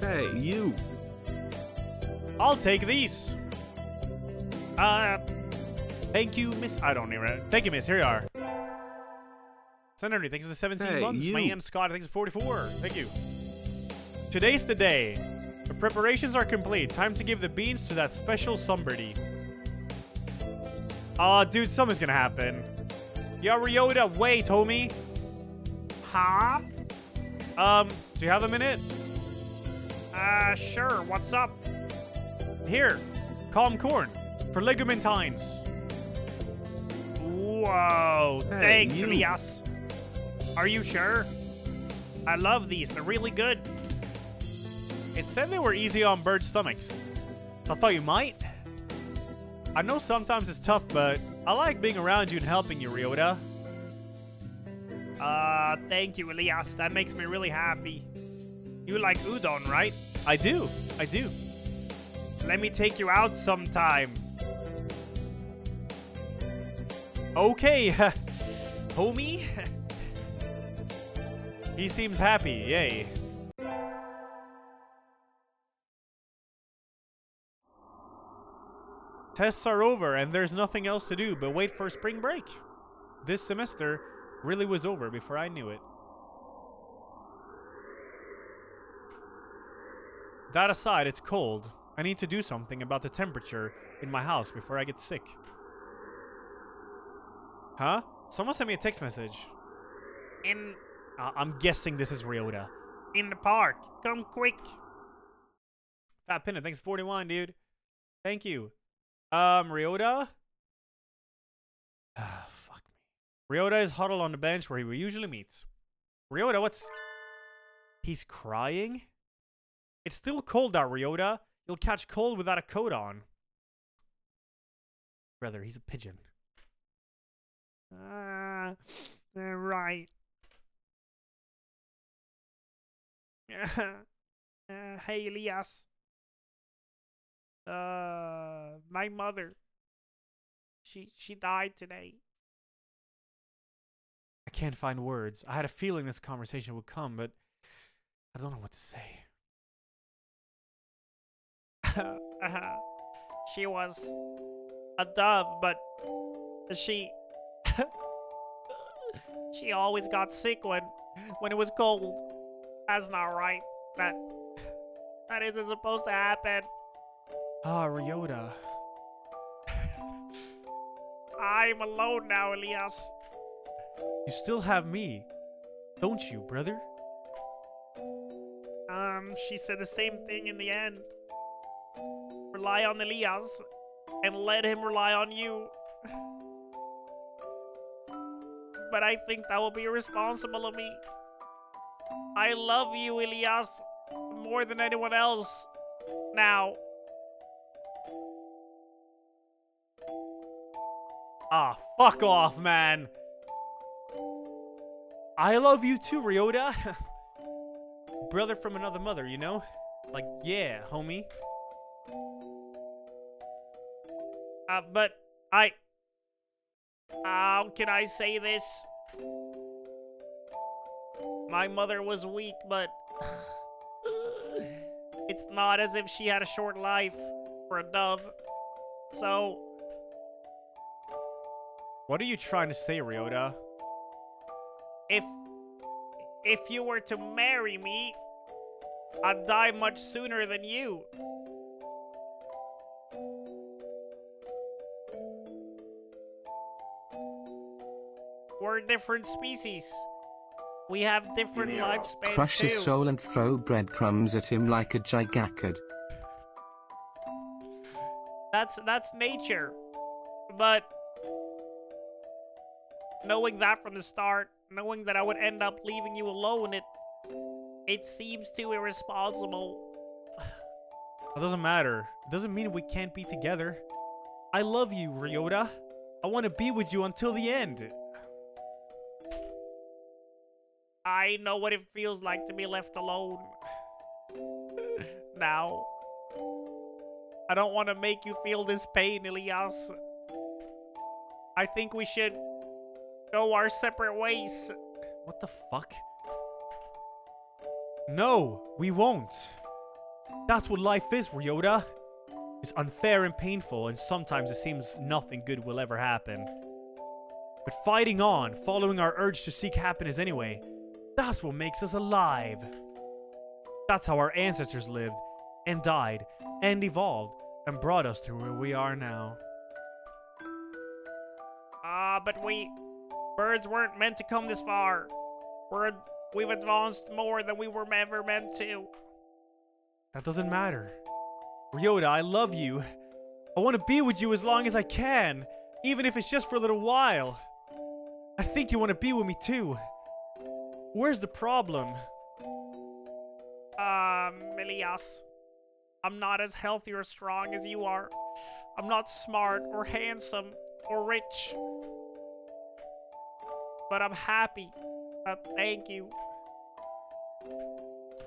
Hey, you. I'll take these. Thank you, miss. I don't even. Thank you, miss. Here you are. Senator, thanks for the 17 months. You. Man, Scott, thanks for 44. Thank you. Today's the day. The preparations are complete. Time to give the beans to that special somebody. Dude, something's gonna happen. Yo, Ryota, wait, homie. Huh? Do you have a minute? Sure. What's up? Here, calm corn for Legumentines. Whoa. Hey, Thanks, you. Elas. Are you sure? I love these. They're really good. It said they were easy on bird stomachs. So I thought you might. I know sometimes it's tough, but I like being around you and helping you, Ryota. Thank you, Elias. That makes me really happy. You like udon, right? I do. I do. Let me take you out sometime. Okay, homie. He seems happy. Yay. Tests are over and there's nothing else to do but wait for spring break. This semester really was over before I knew it. That aside, it's cold. I need to do something about the temperature in my house before I get sick. Huh? Someone sent me a text message. I'm guessing this is Ryota. In the park. Come quick. Fat Pinna, thanks 41, dude. Thank you. Ryota? Fuck me. Ryota is huddled on the bench where he usually meets. Ryota, what's... He's crying? It's still cold out, Ryota. You'll catch cold without a coat on. Brother, he's a pigeon. Right. Hey, Elias. My mother. She died today. I can't find words. I had a feeling this conversation would come, but I don't know what to say. She was a dove, but she she always got sick when it was cold. That's not right. That isn't supposed to happen. Ah, Ryota. I'm alone now, Elias. You still have me, don't you, brother? She said the same thing in the end. Rely on Elias and let him rely on you. But I think that will be irresponsible of me. I love you, Elias, more than anyone else now. Ah, fuck off, man. I love you too, Ryota. Brother from another mother, you know? Like, yeah, homie. But how can I say this? My mother was weak, but it's not as if she had a short life for a dove. So, what are you trying to say, Ryota? If you were to marry me, I'd die much sooner than you. We're different species. We have different lifespans Crush too. his soul and throw breadcrumbs at him like a Jagex. That's nature. But knowing that from the start, knowing that I would end up leaving you alone, it seems too irresponsible. It doesn't matter. It doesn't mean we can't be together. I love you, Ryota. I want to be with you until the end. I know what it feels like to be left alone. Now, I don't want to make you feel this pain, Elias. I think we should go our separate ways. What the fuck? No, we won't. That's what life is, Ryota. It's unfair and painful, and sometimes it seems nothing good will ever happen. But fighting on, following our urge to seek happiness anyway, that's what makes us alive. That's how our ancestors lived, and died, and evolved, and brought us to where we are now. But birds weren't meant to come this far. We've advanced more than we were ever meant to. That doesn't matter. Ryota, I love you. I want to be with you as long as I can, even if it's just for a little while. I think you want to be with me too. Where's the problem? Elias. I'm not as healthy or strong as you are. I'm not smart or handsome or rich. But I'm happy. Thank you.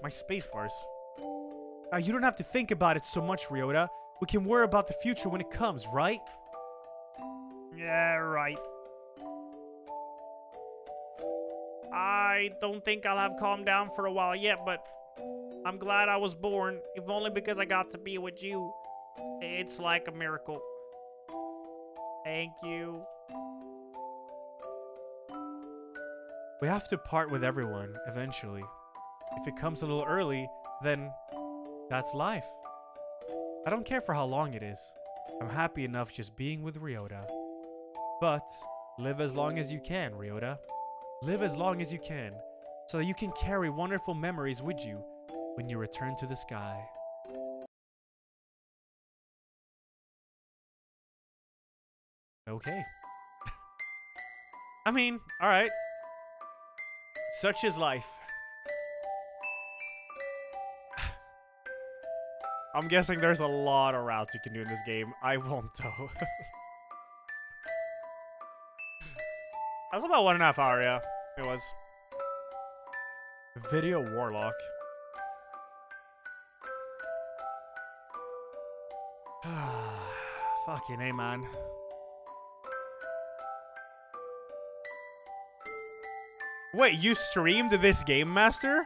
My space bars. You don't have to think about it so much, Ryota. We can worry about the future when it comes, right? Yeah, right. I don't think I'll have calmed down for a while yet, but I'm glad I was born, if only because I got to be with you. It's like a miracle. Thank you. We have to part with everyone, eventually. If it comes a little early, then that's life. I don't care for how long it is. I'm happy enough just being with Ryota. But live as long as you can, Ryota. Live as long as you can, so that you can carry wonderful memories with you when you return to the sky. Okay. I mean, alright. Such is life. I'm guessing there's a lot of routes you can do in this game. I won't, though. That's about 1.5 hours, yeah. It was. Video Warlock. Fucking A, man. Wait, you streamed this game, Master?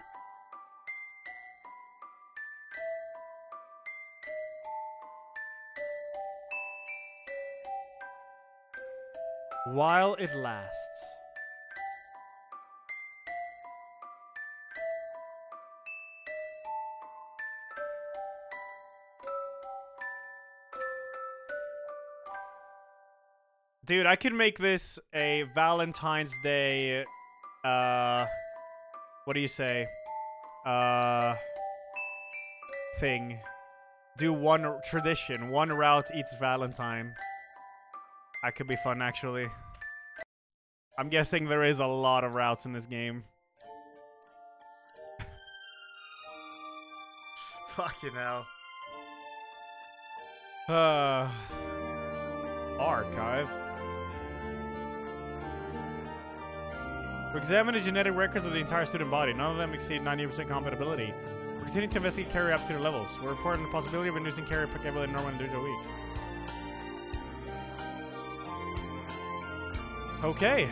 While it lasts. Dude, I could make this a Valentine's Day, what do you say? Thing. Do one tradition, one route each Valentine. That could be fun, actually. I'm guessing there is a lot of routes in this game. Fucking hell. Archive. We examine the genetic records of the entire student body. None of them exceed 90% compatibility. We continue to investigate carrier up to their levels. We're reporting the possibility of inducing carrier capability in normal individual week. Okay,